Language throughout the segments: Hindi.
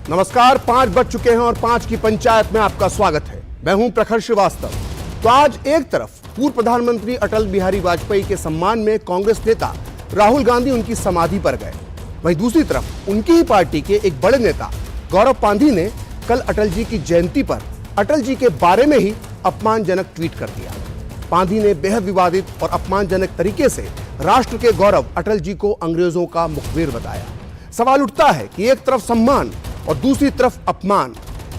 नमस्कार, 5 बज चुके हैं और 5 की पंचायत में आपका स्वागत है। मैं हूं प्रखर श्रीवास्तव। तो आज एक तरफ पूर्व प्रधानमंत्री अटल बिहारी वाजपेयी के सम्मान में कांग्रेस नेता राहुल गांधी उनकी समाधि पर गए, वहीं दूसरी तरफ उनकी ही पार्टी के एक बड़े नेता गौरव पांधी ने कल अटल जी की जयंती पर अटल जी के बारे में ही अपमानजनक ट्वीट कर दिया। पांधी ने बेहद विवादित और अपमानजनक तरीके से राष्ट्र के गौरव अटल जी को अंग्रेजों का मुखबिर बताया। सवाल उठता है कि एक तरफ सम्मान और दूसरी तरफ अपमान,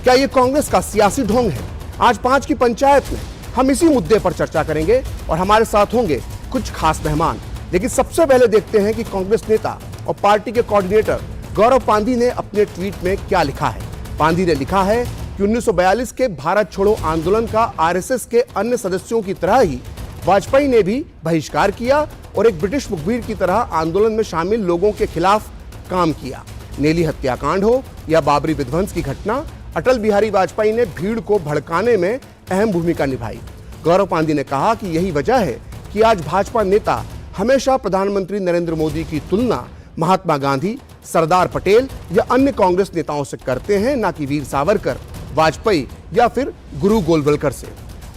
क्या यह कांग्रेस का सियासी ढोंग है? आज 5 की पंचायत में हम इसी मुद्दे पर चर्चा करेंगे और हमारे साथ होंगे कुछ खास मेहमान। लेकिन सबसे पहले देखते हैं कि कांग्रेस नेता और पार्टी के कोऑर्डिनेटर गौरव पांधी ने अपने ट्वीट में क्या लिखा है। पांधी ने लिखा है कि 1942 के भारत छोड़ो आंदोलन का आरएसएस के अन्य सदस्यों की तरह ही वाजपेयी ने भी बहिष्कार किया और एक ब्रिटिश मुखबिर की तरह आंदोलन में शामिल लोगों के खिलाफ काम किया। नेली हत्याकांड हो या बाबरी विध्वंस की घटना, अटल बिहारी वाजपेयी ने भीड़ को भड़काने में अहम भूमिका निभाई। गौरव पांधी ने कहा कि यही वजह है कि आज भाजपा नेता हमेशा प्रधानमंत्री नरेंद्र मोदी की तुलना महात्मा गांधी, सरदार पटेल या अन्य कांग्रेस नेताओं से करते हैं, ना कि वीर सावरकर, वाजपेयी या फिर गुरु गोलवलकर से।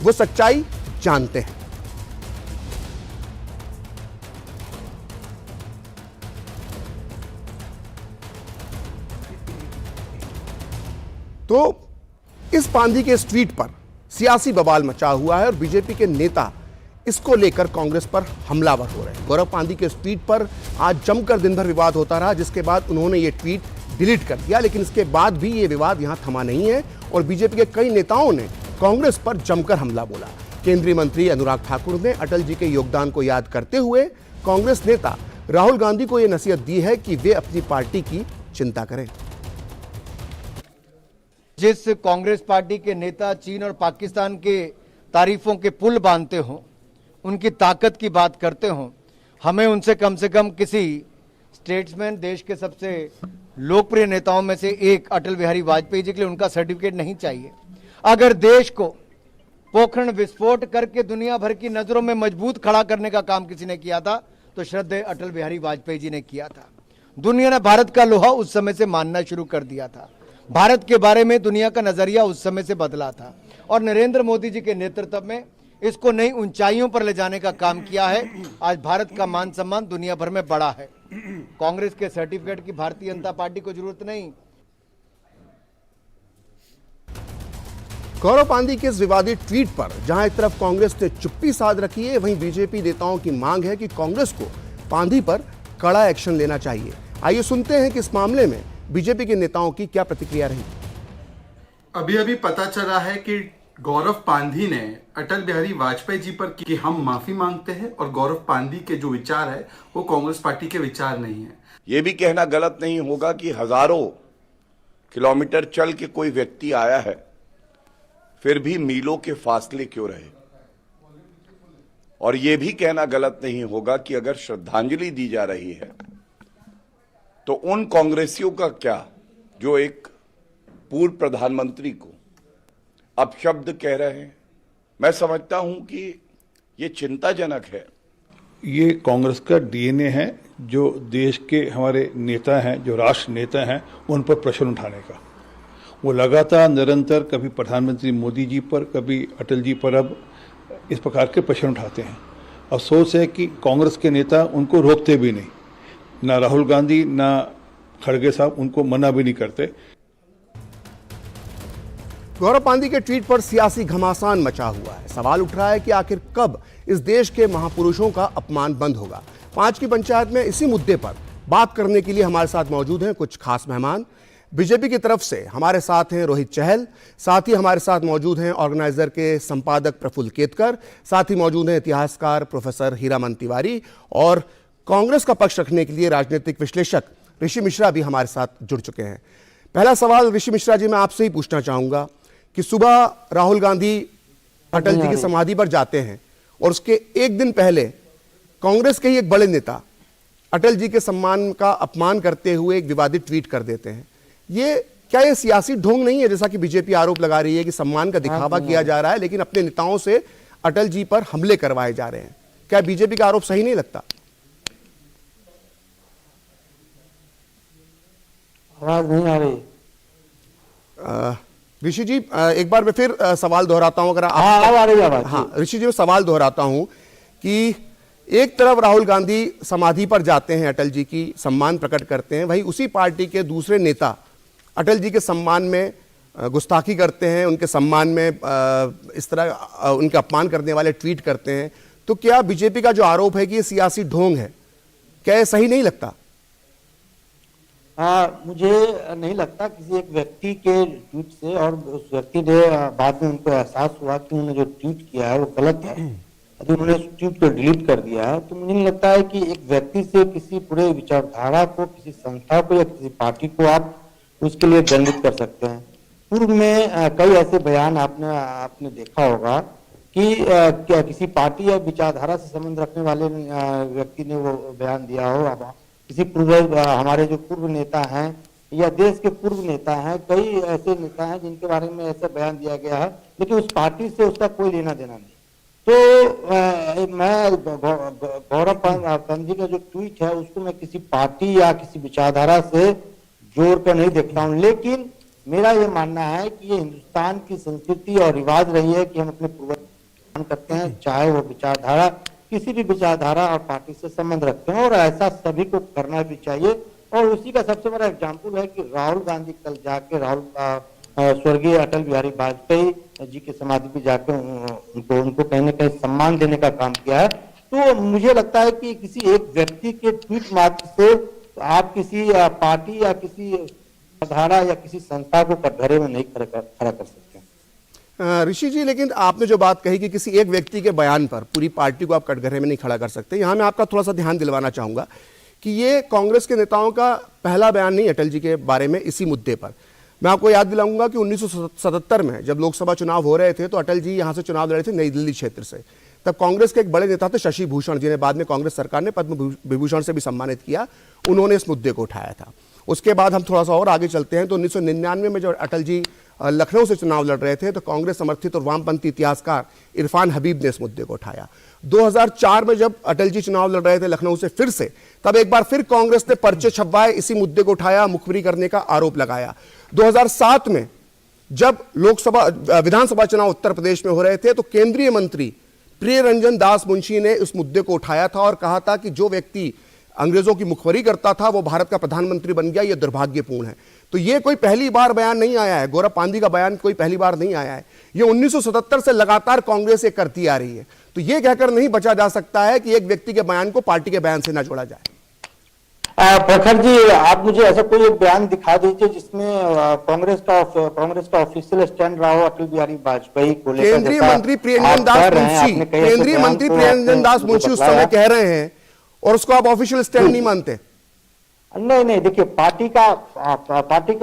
वो सच्चाई जानते हैं। तो इस पांधी के इस ट्वीट पर सियासी बवाल मचा हुआ है और बीजेपी के नेता इसको लेकर कांग्रेस पर हमलावर हो रहे हैं। गौरव पांधी के इस ट्वीट पर आज जमकर दिन भर विवाद होता रहा, जिसके बाद उन्होंने ये ट्वीट डिलीट कर दिया। लेकिन इसके बाद भी ये विवाद यहां थमा नहीं है और बीजेपी के कई नेताओं ने कांग्रेस पर जमकर हमला बोला। केंद्रीय मंत्री अनुराग ठाकुर ने अटल जी के योगदान को याद करते हुए कांग्रेस नेता राहुल गांधी को यह नसीहत दी है कि वे अपनी पार्टी की चिंता करें। जिस कांग्रेस पार्टी के नेता चीन और पाकिस्तान के तारीफों के पुल बांधते हों, उनकी ताकत की बात करते हों, हमें उनसे कम किसी स्टेट्समैन, देश के सबसे लोकप्रिय नेताओं में से एक अटल बिहारी वाजपेयी जी के लिए उनका सर्टिफिकेट नहीं चाहिए। अगर देश को पोखरण विस्फोट करके दुनिया भर की नजरों में मजबूत खड़ा करने का काम किसी ने किया था तो श्रद्धेय अटल बिहारी वाजपेयी जी ने किया था। दुनिया ने भारत का लोहा उस समय से मानना शुरू कर दिया था। भारत के बारे में दुनिया का नजरिया उस समय से बदला था और नरेंद्र मोदी जी के नेतृत्व में इसको नई ऊंचाइयों पर ले जाने का काम किया है। आज भारत का मान सम्मान दुनिया भर में बड़ा है। कांग्रेस के सर्टिफिकेट की भारतीय जनता पार्टी को जरूरत नहीं। गौरव पांधी के इस विवादित ट्वीट पर जहां एक तरफ कांग्रेस ने चुप्पी साध रखी है, वहीं बीजेपी नेताओं की मांग है कि कांग्रेस को पांधी पर कड़ा एक्शन लेना चाहिए। आइए सुनते हैं कि इस मामले में बीजेपी के नेताओं की क्या प्रतिक्रिया रही। अभी पता चला है कि गौरव पांधी ने अटल बिहारी वाजपेयी जी पर कि हम माफी मांगते हैं और गौरव पांधी के जो विचार है वो कांग्रेस पार्टी के विचार नहीं है। ये भी कहना गलत नहीं होगा कि हजारों किलोमीटर चल के कोई व्यक्ति आया है, फिर भी मीलों के फासले क्यों रहे। और ये भी कहना गलत नहीं होगा कि अगर श्रद्धांजलि दी जा रही है तो उन कांग्रेसियों का क्या जो एक पूर्व प्रधानमंत्री को अपशब्द कह रहे हैं। मैं समझता हूं कि ये चिंताजनक है। ये कांग्रेस का डीएनए है, जो देश के हमारे नेता हैं, जो राष्ट्र नेता हैं, उन पर प्रश्न उठाने का। वो लगातार निरंतर कभी प्रधानमंत्री मोदी जी पर, कभी अटल जी पर अब इस प्रकार के प्रश्न उठाते हैं। अफसोस है कि कांग्रेस के नेता उनको रोकते भी नहीं, ना राहुल गांधी ना खड़गे साहब उनको मना भी नहीं करते। गौरव पांधी के ट्वीट पर सियासी घमासान मचा हुआ है। सवाल उठ रहा है कि आखिर कब इस देश के महापुरुषों का अपमान बंद होगा। 5 की पंचायत में इसी मुद्दे पर बात करने के लिए हमारे साथ मौजूद हैं कुछ खास मेहमान। बीजेपी की तरफ से हमारे साथ हैं रोहित चहल, साथ ही हमारे साथ मौजूद हैं ऑर्गेनाइजर के संपादक प्रफुल्ल केतकर, साथ ही मौजूद हैं इतिहासकार प्रोफेसर हीरामन तिवारी और कांग्रेस का पक्ष रखने के लिए राजनीतिक विश्लेषक ऋषि मिश्रा भी हमारे साथ जुड़ चुके हैं। पहला सवाल ऋषि मिश्रा जी मैं आपसे ही पूछना चाहूंगा कि सुबह राहुल गांधी अटल जी की समाधि पर जाते हैं और उसके एक दिन पहले कांग्रेस के ही एक बड़े नेता अटल जी के सम्मान का अपमान करते हुए एक विवादित ट्वीट कर देते हैं। क्या ये सियासी ढोंग नहीं है, जैसा कि बीजेपी आरोप लगा रही है कि सम्मान का दिखावा किया जा रहा है लेकिन अपने नेताओं से अटल जी पर हमले करवाए जा रहे हैं? क्या बीजेपी का आरोप सही नहीं लगता? आवाज नहीं आ रही। ऋषि जी एक बार मैं फिर सवाल दोहराता हूं, अगर आप आ रही है आवाज। हाँ ऋषि जी, मैं सवाल दोहराता हूं कि एक तरफ राहुल गांधी समाधि पर जाते हैं, अटल जी की सम्मान प्रकट करते हैं, वहीं उसी पार्टी के दूसरे नेता अटल जी के सम्मान में गुस्ताखी करते हैं, उनके सम्मान में इस तरह उनका अपमान करने वाले ट्वीट करते हैं। तो क्या बीजेपी का जो आरोप है कि ये सियासी ढोंग है, क्या ये सही नहीं लगता? मुझे नहीं लगता किसी एक व्यक्ति के ट्वीट से, और उस व्यक्ति ने बाद में उनको एहसास हुआ कि उन्होंने जो ट्वीट किया है वो गलत है, यदि उन्होंने उस ट्वीट को डिलीट कर दिया है, तो मुझे नहीं लगता है कि एक व्यक्ति से किसी पूरे विचारधारा को, किसी संस्था को या किसी पार्टी को आप उसके लिए दंडित कर सकते हैं। पूर्व में कई ऐसे बयान आपने देखा होगा कि क्या किसी पार्टी या विचारधारा से संबंध रखने वाले व्यक्ति ने वो बयान दिया हो, किसी हमारे जो पूर्व नेता हैं या देश के पूर्व नेता हैं, कई ऐसे नेता हैं जिनके बारे में ऐसा बयान दिया गया है, लेकिन उस पार्टी से उसका कोई लेना देना नहीं। तो मैं गौरव पंत जी का जो ट्वीट है उसको मैं किसी पार्टी या किसी विचारधारा से जोड़ कर नहीं देखता हूँ, लेकिन मेरा ये मानना है कि ये हिंदुस्तान की संस्कृति और रिवाज रही है कि हम अपने पूर्वज करते हैं, चाहे वो विचारधारा किसी भी विचारधारा और पार्टी से संबंध रखते हैं, और ऐसा सभी को करना भी चाहिए। और उसी का सबसे बड़ा एग्जाम्पल है कि राहुल गांधी कल जाके स्वर्गीय अटल बिहारी वाजपेयी जी की समाधि पे जाके उनको कहीं ना कहीं सम्मान देने का काम किया है। तो मुझे लगता है कि किसी एक व्यक्ति के ट्वीट मात्र से आप किसी पार्टी या किसी धारा या किसी संस्था को कटघरे में नहीं खड़ा कर सकते। ऋषि जी, लेकिन आपने जो बात कही कि किसी एक व्यक्ति के बयान पर पूरी पार्टी को आप कटघरे में नहीं खड़ा कर सकते, यहां मैं आपका थोड़ा सा ध्यान दिलवाना चाहूंगा कि ये कांग्रेस के नेताओं का पहला बयान नहीं अटल जी के बारे में इसी मुद्दे पर। मैं आपको याद दिलाऊंगा कि 1977 में जब लोकसभा चुनाव हो रहे थे तो अटल जी यहां से चुनाव लड़े थे नई दिल्ली क्षेत्र से। तब कांग्रेस के एक बड़े नेता थे शशि भूषण, जिन्हें बाद में कांग्रेस सरकार ने पद्म विभूषण से भी सम्मानित किया। उन्होंने इस मुद्दे को उठाया था। उसके बाद हम थोड़ा सा और आगे चलते हैं तो 1999 में जब अटल जी लखनऊ से चुनाव लड़ रहे थे तो कांग्रेस समर्थित और वामपंथी इतिहासकार इरफान हबीब ने इस मुद्दे को उठाया। 2004 में जब अटल जी चुनाव लड़ रहे थे लखनऊ से फिर से, तब एक बार फिर कांग्रेस ने पर्चे छपवाए, इसी मुद्दे को उठाया, मुखबिरी करने का आरोप लगाया। 2007 में जब विधानसभा चुनाव उत्तर प्रदेश में हो रहे थे तो केंद्रीय मंत्री प्रिय रंजन दास मुंशी ने इस मुद्दे को उठाया था और कहा था कि जो व्यक्ति अंग्रेजों की मुखबरी करता था वो भारत का प्रधानमंत्री बन गया, ये दुर्भाग्यपूर्ण है। तो ये कोई पहली बार बयान नहीं आया है, गौरव पांधी का बयान कोई पहली बार नहीं आया है, ये 1977 से लगातार कांग्रेस ये करती आ रही है। तो ये कहकर नहीं बचा जा सकता है कि एक व्यक्ति के बयान को पार्टी के बयान से ना जोड़ा जाए। प्रखर जी, आप मुझे ऐसा कोई एक बयान दिखा दीजिए जिसमें कांग्रेस का ऑफिशियल स्टैंड रहा हो अटल बिहारी वाजपेयी को लेकर। केंद्रीय मंत्री प्रियरंजन दास मुंशी उस समय कह रहे हैं और उसको आप ऑफिशियल स्टैंड नहीं मानते? नहीं, देखिए पार्टी का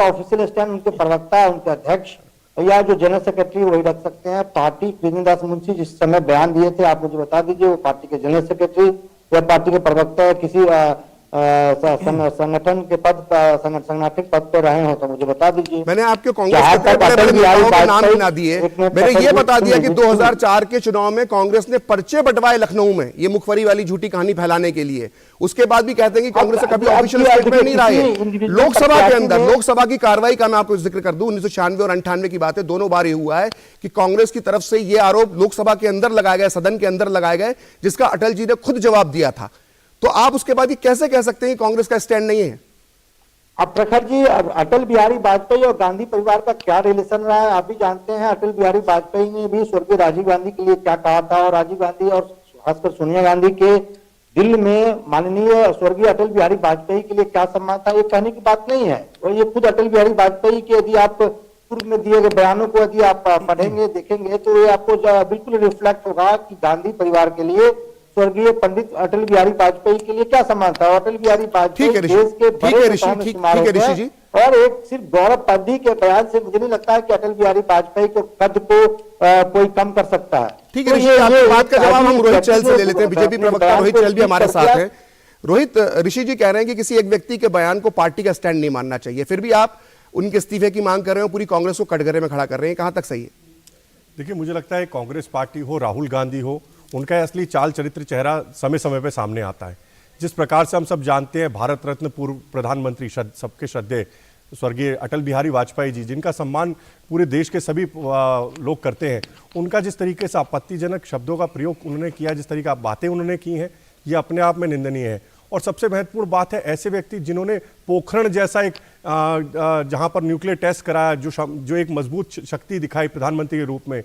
ऑफिशियल स्टैंड उनके प्रवक्ता, उनके अध्यक्ष या जो जनरल सेक्रेटरी वही रख सकते हैं। पार्टी प्रियरंजन दास मुंशी जिस समय बयान दिए थे, आप मुझे बता दीजिए वो पार्टी के जनरल सेक्रेटरी या पार्टी के प्रवक्ता या किसी संगठन के संगठनिक पद पर रहे हो तो मुझे बता दीजिए। मैंने आपके कांग्रेस के नाम भी ना दिए, मैंने ये बता दिया कि 2004 के चुनाव में कांग्रेस ने पर्चे बंटवाए लखनऊ में, ये मुखबरी वाली झूठी कहानी फैलाने के लिए। उसके बाद भी कहते हैं कि कांग्रेस से कभी ऑफिशियल स्टेटमेंट नहीं रहा है। लोकसभा के अंदर लोकसभा की कार्रवाई का मैं आपको जिक्र कर दूं, 1996 और 98 की बात है, दोनों बार ये हुआ है कि कांग्रेस की तरफ से ये आरोप लोकसभा के अंदर लगाए गए, सदन के अंदर लगाए गए, जिसका अटल जी ने खुद जवाब दिया था। तो आप उसके बाद ये कैसे कह सकते हैं कि कांग्रेस का स्टैंड नहीं है? अब प्रखर जी, अटल बिहारी वाजपेयी और गांधी परिवार का क्या रिलेशन रहा है आप भी जानते हैं। अटल बिहारी वाजपेयी ने भी स्वर्गीय राजीव गांधी के लिए क्या कहा था, और राजीव गांधी और खासकर सोनिया गांधी के दिल में माननीय स्वर्गीय अटल बिहारी वाजपेयी के लिए क्या सम्मान था, ये कहने की बात नहीं है। और ये खुद अटल बिहारी वाजपेयी के यदि आप पूर्व में दिए गए बयानों को यदि आप पढ़ेंगे देखेंगे तो ये आपको बिल्कुल रिफ्लेक्ट होगा कि गांधी परिवार के लिए स्वर्गीय पंडित अटल बिहारी वाजपेयी के लिए क्या सम्मान था। अटल बिहारी वाजपेयी देश के बड़े ऋषि जी, और एक सिर्फ गौरव पांधी के बयान से मुझे नहीं लगता है कि अटल बिहारी वाजपेयी के कद को कोई कम कर सकता है। ठीक है ऋषि, आपकी बात का जवाब हम रोहित चहल से ले लेते हैं। बीजेपी प्रवक्ता रोहित चहल भी हमारे साथ हैं। रोहित, ऋषि जी कह रहे हैं कि किसी एक व्यक्ति के बयान को पार्टी का स्टैंड नहीं मानना चाहिए, फिर भी आप उनके इस्तीफे की मांग कर रहे हो, पूरी कांग्रेस को कटघरे में खड़ा कर रहे हैं, कहां तक सही है? देखिए, मुझे लगता है कांग्रेस पार्टी हो, राहुल गांधी हो, उनका असली चाल चरित्र चेहरा समय समय पर सामने आता है। जिस प्रकार से हम सब जानते हैं, भारत रत्न पूर्व प्रधानमंत्री सबके श्रद्धेय स्वर्गीय अटल बिहारी वाजपेयी जी, जिनका सम्मान पूरे देश के सभी लोग करते हैं, उनका जिस तरीके से आपत्तिजनक शब्दों का प्रयोग उन्होंने किया, जिस तरीके की बातें उन्होंने की हैं, ये अपने आप में निंदनीय है। और सबसे महत्वपूर्ण बात है, ऐसे व्यक्ति जिन्होंने पोखरण जैसा एक जहां पर न्यूक्लियर टेस्ट कराया, जो एक मजबूत शक्ति दिखाई प्रधानमंत्री के रूप में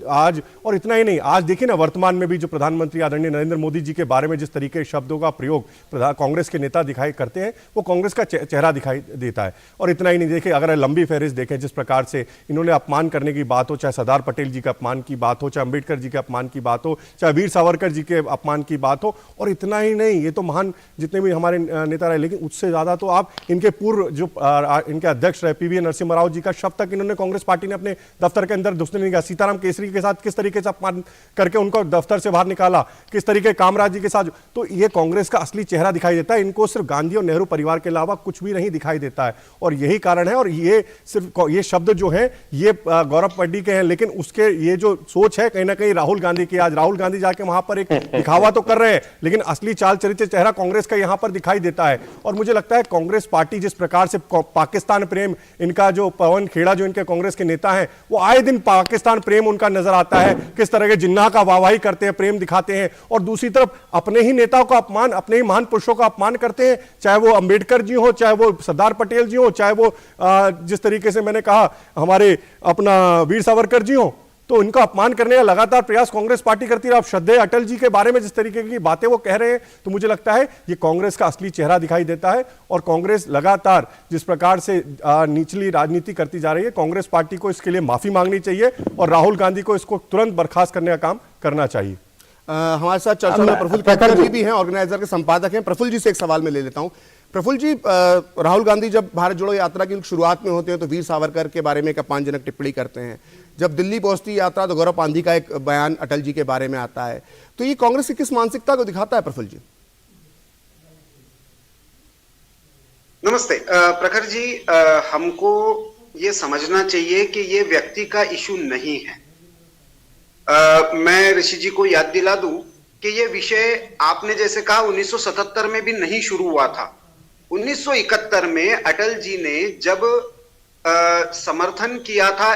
आज, और इतना ही नहीं, आज देखिए ना वर्तमान में भी जो प्रधानमंत्री आदरणीय नरेंद्र मोदी जी के बारे में जिस तरीके के शब्दों का प्रयोग कांग्रेस के नेता दिखाई करते हैं, वो कांग्रेस का चेहरा दिखाई देता है। और इतना ही नहीं, देखिए अगर लंबी फहरिस्त देखें, जिस प्रकार से इन्होंने अपमान करने की बात हो, चाहे सरदार पटेल जी के अपमान की बात हो, चाहे अंबेडकर जी के अपमान की बात हो, चाहे वीर सावरकर जी के अपमान की बात हो, और इतना ही नहीं, ये तो महान जितने भी हमारे नेता रहे, लेकिन उससे ज्यादा तो आप इनके पूर्व जो इनके अध्यक्ष रहे पीवी नरसिम्हा राव जी का शब्द तक इन्होंने कांग्रेस पार्टी ने अपने दफ्तर के अंदर घुसने नहीं दिया। सीताराम केसरी के साथ किस तरीके से अपमान करके उनको दफ्तर से बाहर निकाला, किस तरीके कामराज जी के साथ, तो ये कांग्रेस का असली चेहरा दिखाई देता है। इनको सिर्फ गांधी और नेहरू परिवार के अलावा कुछ भी नहीं दिखाई देता है, और यही कारण है। और ये सिर्फ ये शब्द जो है ये गौरव पड्डी के हैं, लेकिन उसके ये जो सोच है कहीं ना कहीं राहुल गांधी की। आज राहुल गांधी जाके वहां पर एक दिखावा तो कर रहे हैं, लेकिन असली चाल चरित्र चेहरा कांग्रेस का यहां पर दिखाई देता है। और मुझे लगता है कांग्रेस पार्टी जिस प्रकार से पाकिस्तान प्रेम, इनका जो पवन खेड़ा जो इनके कांग्रेस के नेता हैं, वो आए दिन पाकिस्तान प्रेम उनका नजर आता है, किस तरह के जिन्ना का वाहवाही करते हैं, प्रेम दिखाते हैं, और दूसरी तरफ अपने ही नेताओं का अपमान, अपने ही महान पुरुषों का अपमान करते हैं, चाहे वो अंबेडकर जी हो, चाहे वो सरदार पटेल जी हो, चाहे वो जिस तरीके से मैंने कहा हमारे अपना वीर सावरकर जी हो, तो इनका अपमान करने का लगातार प्रयास कांग्रेस पार्टी करती है। आप श्रद्धेय अटल जी के बारे में जिस तरीके की बातें वो कह रहे हैं, तो मुझे लगता है ये कांग्रेस का असली चेहरा दिखाई देता है। और कांग्रेस लगातार जिस प्रकार से निचली राजनीति करती जा रही है, कांग्रेस पार्टी को इसके लिए माफी मांगनी चाहिए और राहुल गांधी को इसको तुरंत बर्खास्त करने का काम करना चाहिए। हमारे साथ चर्चा में प्रफुल्ल खटकर जी भी हैं, ऑर्गेनाइजर के संपादक हैं। प्रफुल्ल जी से एक सवाल मैं ले लेता हूं। प्रफुल्ल जी, राहुल गांधी जब भारत जोड़ो यात्रा की शुरुआत में होते हैं तो वीर सावरकर के बारे में एक अपमानजनक टिप्पणी करते हैं। जब दिल्ली पहुंचती यात्रा तो गौरव पांधी का एक बयान अटल जी के बारे में आता है। तो ये कांग्रेस की किस मानसिकता को दिखाता है प्रफुल्ल जी? नमस्ते प्रखर जी, हमको ये समझना चाहिए कि ये व्यक्ति का इशू नहीं है। मैं ऋषि जी को याद दिला दूं कि ये विषय आपने जैसे कहा 1977 में भी नहीं शुरू हुआ था। 1971 में अटल जी ने जब समर्थन किया था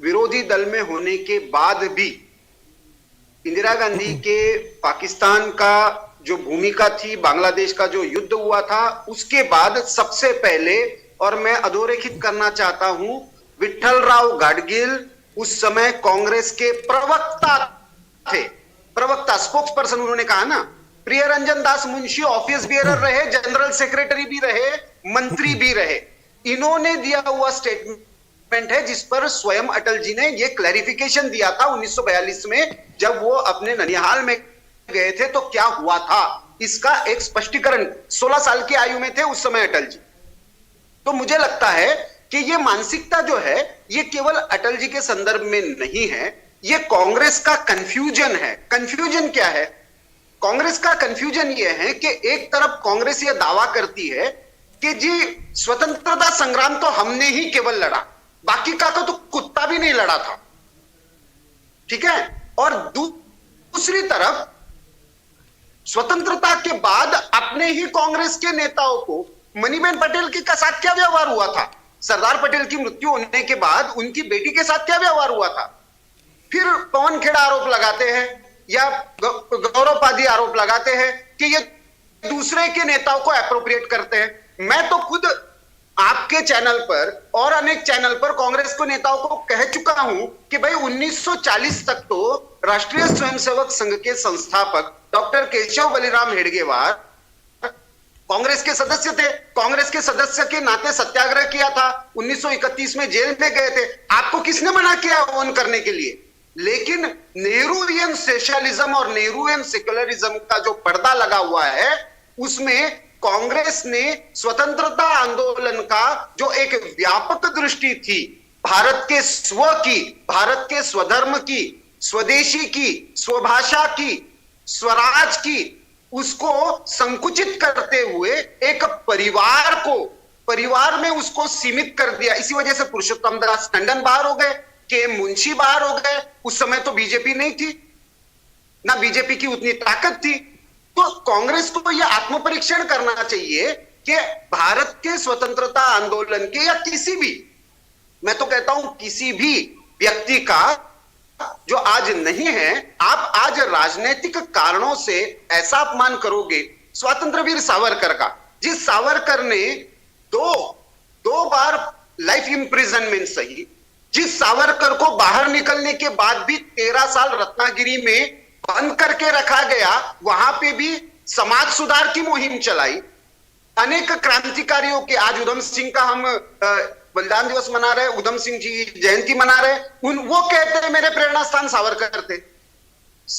विरोधी दल में होने के बाद भी, इंदिरा गांधी के पाकिस्तान का जो भूमिका थी, बांग्लादेश का जो युद्ध हुआ था, उसके बाद सबसे पहले, और मैं अधोरेखित करना चाहता हूं, विट्ठल राव गाडगिल उस समय कांग्रेस के प्रवक्ता थे, प्रवक्ता, स्पोक्स पर्सन उन्होंने कहा ना। प्रियरंजन दास मुंशी ऑफिस बियरर रहे, जनरल सेक्रेटरी भी रहे, मंत्री भी रहे। इन्होंने दिया हुआ स्टेटमेंट है जिस पर स्वयं अटल जी ने यह क्लैरिफिकेशन दिया था 1942 में, जब वो अपने ननिहाल में गए थे तो क्या हुआ था, इसका एक स्पष्टीकरण 16 साल की आयु में थे उस समय अटल जी। तो मुझे लगता है कि ये मानसिकता जो है ये केवल अटल जी के संदर्भ में नहीं है, ये कांग्रेस का कंफ्यूजन है। कंफ्यूजन क्या है? कांग्रेस का कंफ्यूजन ये है कि एक तरफ कांग्रेस ये दावा करती है कि जी स्वतंत्रता संग्राम तो हमने ही केवल लड़ा, बाकी का तो कुत्ता भी नहीं लड़ा था, ठीक है। और दूसरी तरफ स्वतंत्रता के बाद अपने ही कांग्रेस के नेताओं को, मणिबेन पटेल के साथ क्या व्यवहार हुआ था, सरदार पटेल की मृत्यु होने के बाद उनकी बेटी के साथ क्या व्यवहार हुआ था, फिर पवन खेड़ा आरोप लगाते हैं या गौरव पांधी आरोप लगाते हैं कि ये दूसरे के नेताओं को एप्रोप्रिएट करते हैं। मैं तो खुद आपके चैनल पर और अनेक चैनल पर कांग्रेस को नेताओं को कह चुका हूं कि भाई 1940 तक तो राष्ट्रीय स्वयंसेवक संघ के संस्थापक डॉक्टर केशव बलिराम हेडगेवार कांग्रेस के सदस्य थे। कांग्रेस के सदस्य के नाते सत्याग्रह किया था, 1931 में जेल में गए थे। आपको किसने मना किया ऑन करने के लिए? लेकिन नेहरूवियन सोशलिज्म और नेहरूवियन सेक्युलरिज्म का जो पर्दा लगा हुआ है, उसमें कांग्रेस ने स्वतंत्रता आंदोलन का जो एक व्यापक दृष्टि थी, भारत के स्व की, भारत के स्वधर्म की, स्वदेशी की, स्वभाषा की, स्वराज की, उसको संकुचित करते हुए एक परिवार में उसको सीमित कर दिया। इसी वजह से पुरुषोत्तम दास टंडन बाहर हो गए, के मुंशी बाहर हो गए। उस समय तो बीजेपी नहीं थी, ना बीजेपी की उतनी ताकत थी। तो कांग्रेस को यह आत्मपरीक्षण करना चाहिए कि भारत के स्वतंत्रता आंदोलन के या किसी भी, मैं तो कहता हूं किसी भी व्यक्ति का जो आज नहीं है, आप आज राजनीतिक कारणों से ऐसा अपमान करोगे स्वतंत्र वीर सावरकर का, जिस सावरकर ने दो बार लाइफ इंप्रिजनमेंट सही, जिस सावरकर को बाहर निकलने के बाद भी 13 साल रत्नागिरी में बंद करके रखा गया, वहां पे भी समाज सुधार की मुहिम चलाई, अनेक क्रांतिकारियों के, आज उधम सिंह का हम बलिदान दिवस मना रहे, उधम सिंह जी जयंती मना रहे, वो कहते हैं मेरे प्रेरणा स्थान सावरकर थे,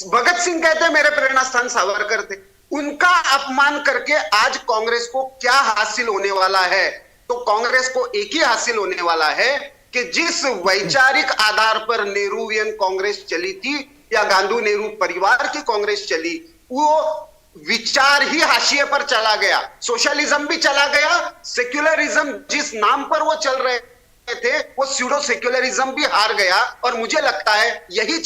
भगत सिंह कहते हैं मेरे प्रेरणा स्थान सावरकर थे। उनका अपमान करके आज कांग्रेस को क्या हासिल होने वाला है? तो कांग्रेस को एक ही हासिल होने वाला है कि जिस वैचारिक आधार पर नेहरूवियन कांग्रेस चली थी या गांधी नेहरू परिवार की कांग्रेस चली, वो विचार ही हाशिए पर चला गया, सोशलिज्म भी चला गया, सेक्युलरिज्म जिस नाम पर वो चल रहे थे वो स्यूडो सेक्युलरिज्म भी हार गया। और मुझे लगता है यही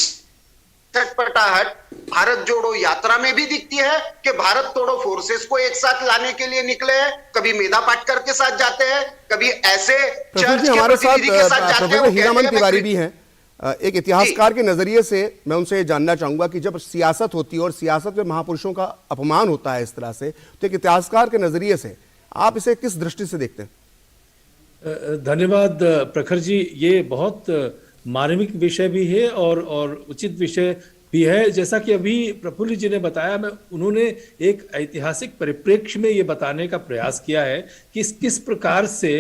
चटपटाहट भारत जोड़ो यात्रा में भी दिखती है कि भारत तोड़ो फोर्सेस को एक साथ लाने के लिए निकले हैं, कभी मेधा पाटकर के साथ जाते हैं, कभी ऐसे चर्च के हमारे साथ प्रतिनिधि के साथ जाते हैं। प्रोफेसर हीरामन तिवारी भी हैं। एक इतिहासकार के नजरिए से मैं उनसे ये जानना चाहूंगा कि जब सियासत होती है और सियासत में महापुरुषों का अपमान होता है इस तरह से, तो एक इतिहासकार के नजरिए से आप इसे किस दृष्टि से देखते हैं? धन्यवाद प्रखर जी, ये बहुत मार्मिक विषय भी है और उचित विषय भी है। जैसा कि अभी प्रफुल्ल जी ने बताया, उन्होंने एक ऐतिहासिक परिप्रेक्ष्य में ये बताने का प्रयास किया है कि किस प्रकार से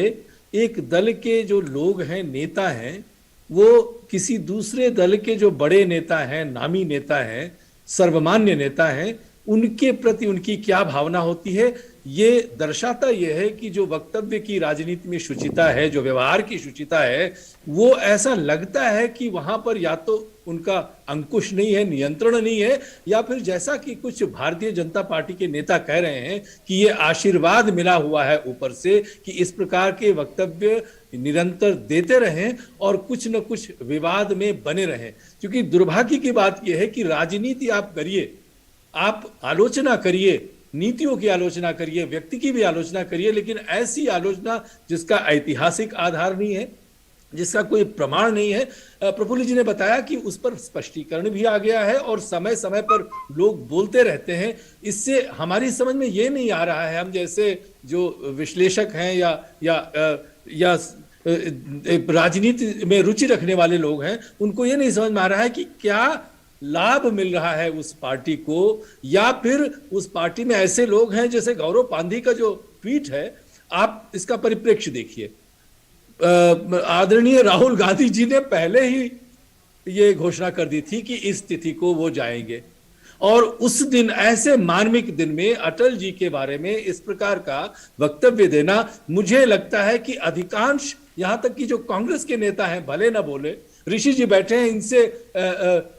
एक दल के जो लोग हैं, नेता हैं, वो किसी दूसरे दल के जो बड़े नेता हैं, नामी नेता हैं, सर्वमान्य नेता हैं, उनके प्रति उनकी क्या भावना होती है, ये दर्शाता यह है कि जो वक्तव्य की राजनीति में शुचिता है, जो व्यवहार की शुचिता है, वो ऐसा लगता है कि वहां पर या तो उनका अंकुश नहीं है, नियंत्रण नहीं है, या फिर जैसा कि कुछ भारतीय जनता पार्टी के नेता कह रहे हैं कि ये आशीर्वाद मिला हुआ है ऊपर से कि इस प्रकार के वक्तव्य निरंतर देते रहें और कुछ न कुछ विवाद में बने रहें। क्योंकि दुर्भाग्य की बात यह है कि राजनीति आप करिए, आप आलोचना करिए, नीतियों की आलोचना करिए, व्यक्ति की भी आलोचना करिए, लेकिन ऐसी आलोचना जिसका ऐतिहासिक आधार नहीं है, जिसका कोई प्रमाण नहीं है। प्रफुल्ल जी ने बताया कि उस पर स्पष्टीकरण भी आ गया है और समय समय पर लोग बोलते रहते हैं। इससे हमारी समझ में ये नहीं आ रहा है, हम जैसे जो विश्लेषक हैं या राजनीति में रुचि रखने वाले लोग हैं, उनको ये नहीं समझ में आ रहा है कि क्या लाभ मिल रहा है उस पार्टी को, या फिर उस पार्टी में ऐसे लोग हैं जैसे गौरव पांधी का जो ट्वीट है, आप इसका परिप्रेक्ष्य देखिए। आदरणीय राहुल गांधी जी ने पहले ही ये घोषणा कर दी थी कि इस तिथि को वो जाएंगे, और उस दिन, ऐसे मार्मिक दिन में अटल जी के बारे में इस प्रकार का वक्तव्य देना, मुझे लगता है कि अधिकांश, यहां तक कि जो कांग्रेस के नेता हैं, भले ना बोले, ऋषि जी बैठे हैं, इनसे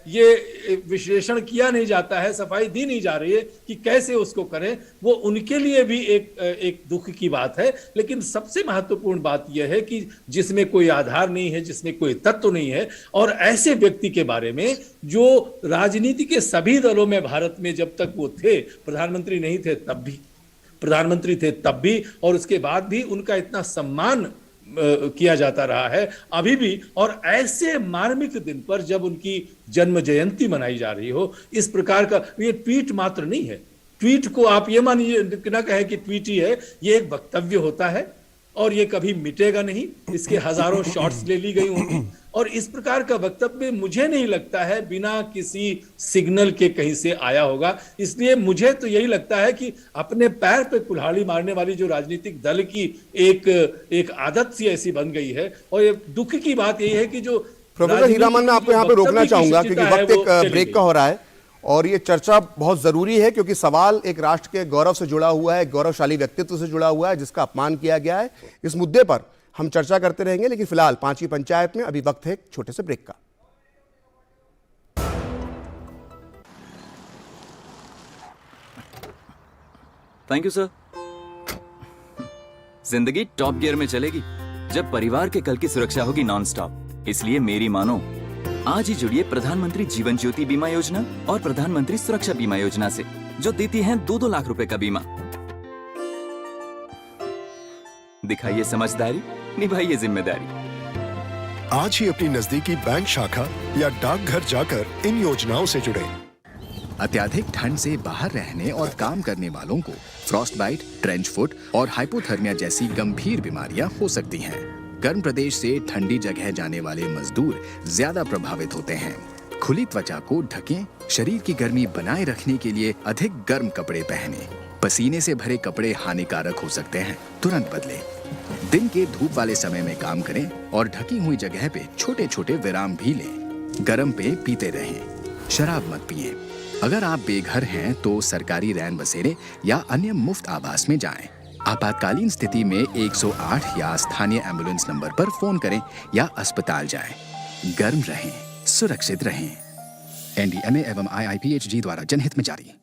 ये विश्लेषण किया नहीं जाता है, सफाई दी नहीं जा रही है कि कैसे उसको करें, वो उनके लिए भी एक दुख की बात है। लेकिन सबसे महत्वपूर्ण बात यह है कि जिसमें कोई आधार नहीं है, जिसमें कोई तत्व नहीं है, और ऐसे व्यक्ति के बारे में जो राजनीति के सभी दलों में भारत में जब तक वो थे, प्रधानमंत्री नहीं थे तब भी, प्रधानमंत्री थे तब भी, और उसके बाद भी उनका इतना सम्मान किया जाता रहा है अभी भी। और ऐसे मार्मिक दिन पर जब उनकी जन्म जयंती मनाई जा रही हो, इस प्रकार का ये ट्वीट मात्र नहीं है। ट्वीट को आप ये मानिए ना कहें कि ट्वीट ही है, ये एक वक्तव्य होता है और ये कभी मिटेगा नहीं। इसके हजारों शॉट्स ले ली गई होंगी, और इस प्रकार का वक्तव्य मुझे नहीं लगता है बिना किसी सिग्नल के कहीं से आया होगा। इसलिए मुझे तो यही लगता है कि अपने पैर पे कुल्हाड़ी मारने वाली जो राजनीतिक दल की एक आदत सी ऐसी बन गई है। और ये दुख की बात यही है कि जो प्रोफेसर हीरामन, मैं आपको यहाँ पे रोकना चाहूंगा क्योंकि वक्त एक ब्रेक का हो रहा है और ये चर्चा बहुत जरूरी है, क्योंकि सवाल एक राष्ट्र के गौरव से जुड़ा हुआ है, गौरवशाली व्यक्तित्व से जुड़ा हुआ है जिसका अपमान किया गया है। इस मुद्दे पर हम चर्चा करते रहेंगे, लेकिन फिलहाल 5वीं पंचायत में अभी वक्त है एक छोटे से ब्रेक का। Thank you sir. जिंदगी टॉप गियर में चलेगी जब परिवार के कल की सुरक्षा होगी नॉन स्टॉप। इसलिए मेरी मानो, आज ही जुड़िए प्रधानमंत्री जीवन ज्योति बीमा योजना और प्रधानमंत्री सुरक्षा बीमा योजना से, जो देती हैं 2-2 लाख रुपए का बीमा। दिखाइए समझदारी, निभाइए जिम्मेदारी। आज ही अपनी नजदीकी बैंक शाखा या डाकघर जाकर इन योजनाओं से जुड़ें। अत्याधिक ठंड से बाहर रहने और काम करने वालों को फ्रॉस्ट बाइट, ट्रेंच फुट और हाइपोथर्मिया जैसी गंभीर बीमारियां हो सकती हैं। गर्म प्रदेश से ठंडी जगह जाने वाले मजदूर ज्यादा प्रभावित होते हैं। खुली त्वचा को ढकें, शरीर की गर्मी बनाए रखने के लिए अधिक गर्म कपड़े पहनें। पसीने से भरे कपड़े हानिकारक हो सकते हैं, तुरंत बदलें। दिन के धूप वाले समय में काम करें और ढकी हुई जगह पे छोटे छोटे विराम भी लें। गर्म पेय पीते रहें, शराब मत पिएं। अगर आप बेघर हैं तो सरकारी रैन बसेरे या अन्य मुफ्त आवास में जाएं। आपातकालीन स्थिति में 108 या स्थानीय एम्बुलेंस नंबर पर फोन करें या अस्पताल जाएं। गर्म रहें, सुरक्षित रहें। एनडीएमए एवं IIPHG द्वारा जनहित में जारी।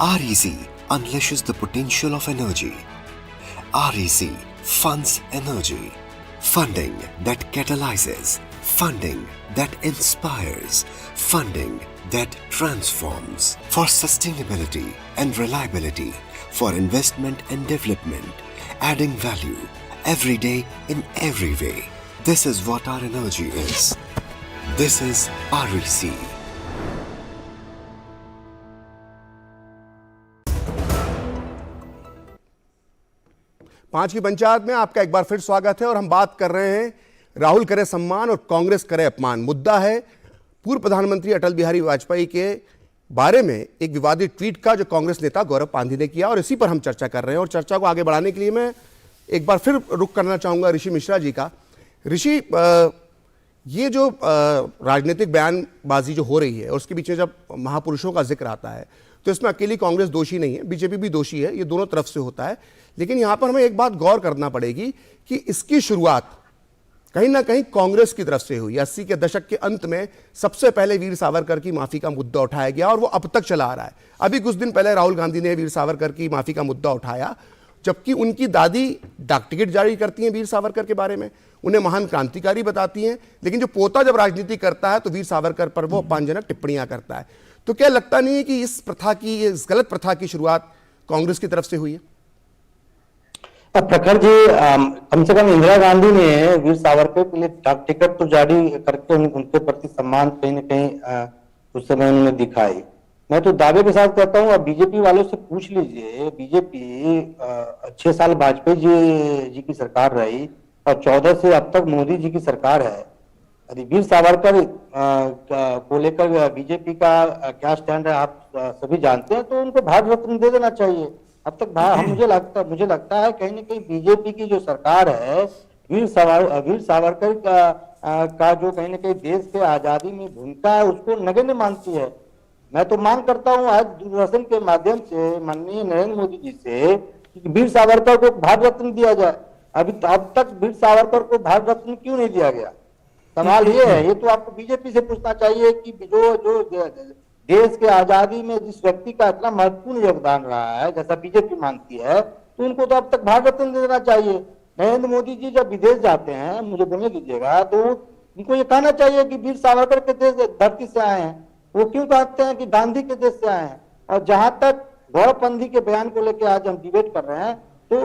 REC unleashes the potential of energy. REC funds energy. Funding that catalyzes. Funding that inspires. Funding that transforms. For sustainability and reliability. For investment and development. Adding value every day in every way. This is what our energy is. This is REC. पांच की पंचायत में आपका एक बार फिर स्वागत है और हम बात कर रहे हैं राहुल करे सम्मान और कांग्रेस करे अपमान। मुद्दा है पूर्व प्रधानमंत्री अटल बिहारी वाजपेयी के बारे में एक विवादित ट्वीट का जो कांग्रेस नेता गौरव पांधी ने किया और इसी पर हम चर्चा कर रहे हैं। और चर्चा को आगे बढ़ाने के लिए मैं एक बार फिर रुख करना चाहूँगा ऋषि मिश्रा जी का। ऋषि, ये जो राजनीतिक बयानबाजी जो हो रही है और उसके पीछे जब महापुरुषों का जिक्र आता है तो इसमें अकेली कांग्रेस दोषी नहीं है, बीजेपी भी दोषी है, ये दोनों तरफ से होता है। लेकिन यहां पर हमें एक बात गौर करना पड़ेगी कि इसकी शुरुआत कहीं ना कहीं कांग्रेस की तरफ से हुई। 80 के दशक के अंत में सबसे पहले वीर सावरकर की माफी का मुद्दा उठाया गया और वो अब तक चला आ रहा है। अभी कुछ दिन पहले राहुल गांधी ने वीर सावरकर की माफी का मुद्दा उठाया, जबकि उनकी दादी डाक टिकट जारी करती हैं वीर सावरकर के बारे में, उन्हें महान क्रांतिकारी बताती हैं, लेकिन जो पोता जब राजनीति करता है तो वीर सावरकर पर वो अपमानजनक टिप्पणियां करता है। तो क्या लगता नहीं है कि इस गलत प्रथा की शुरुआत कांग्रेस की तरफ से हुई है? प्रखर जी, कम से कम इंदिरा गांधी ने वीर सावरकर के लिए डाक टिकट तो जारी करके उनके प्रति सम्मान कहीं न कहीं उस समय उन्होंने दिखाई। मैं तो दावे के साथ कहता हूँ, अब बीजेपी वालों से पूछ लीजिए, बीजेपी 6 साल वाजपेयी जी की सरकार रही और 14 से अब तक मोदी जी की सरकार है। यदि वीर सावरकर को लेकर बीजेपी का क्या स्टैंड है आप सभी जानते हैं, तो उनको भारत रत्न दे देना चाहिए। अब तक मुझे लगता है कहीं न कहीं बीजेपी की जो सरकार है वीर सावरकर का जो कहीं न कहीं देश के आजादी में भूमिका है उसको नगण्य मानती है। मैं तो मांग करता हूं आज दूरदर्शन के माध्यम से माननीय नरेंद्र मोदी जी से कि वीर सावरकर को भारत रत्न दिया जाए। अब तक वीर सावरकर को भारत रत्न क्यों नहीं दिया गया? सवाल ये है, ये तो आपको बीजेपी से पूछना चाहिए कि जो देश के आजादी में जिस व्यक्ति का इतना महत्वपूर्ण योगदान रहा है जैसा बीजेपी मानती है, तो उनको तो अब तक भारत रत्न दे देना चाहिए। नरेंद्र मोदी जी जब विदेश जाते हैं, मुझे बोलने दीजिएगा, तो उनको ये कहना चाहिए कि वीर सावरकर के देश धरती से आए हैं। वो क्यों कहते हैं कि गांधी के देश से आए हैं? और जहां तक गौरव पांधी के बयान को लेकर आज हम डिबेट कर रहे हैं, तो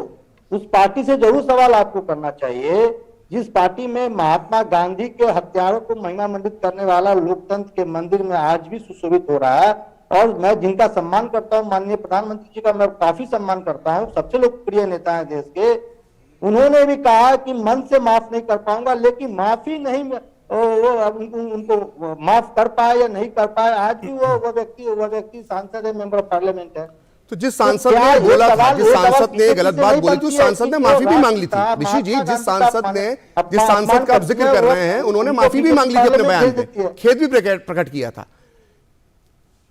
उस पार्टी से जरूर सवाल आपको करना चाहिए जिस पार्टी में महात्मा गांधी के हत्यारों को महिमा मंडित करने वाला लोकतंत्र के मंदिर में आज भी सुशोभित हो रहा है। और मैं जिनका सम्मान करता हूं, माननीय प्रधानमंत्री जी का मैं काफी सम्मान करता हूं, सबसे लोकप्रिय नेता है देश के, उन्होंने भी कहा कि मन से माफ नहीं कर पाऊंगा, लेकिन माफी नहीं उनको माफ कर पाए या नहीं कर पाए, आज भी वो व्यक्ति सांसद है, मेंबर ऑफ पार्लियामेंट है। तो जिस सांसद ने बोला था, जिस सांसद ने गलत बात बोली थी, उस सांसद ने माफी भी मांग ली थी। ऋषि जी, जिस सांसद का आप जिक्र कर रहे हैं, उन्होंने माफी भी मांग ली थी अपने बयान में, खेद भी प्रकट किया था।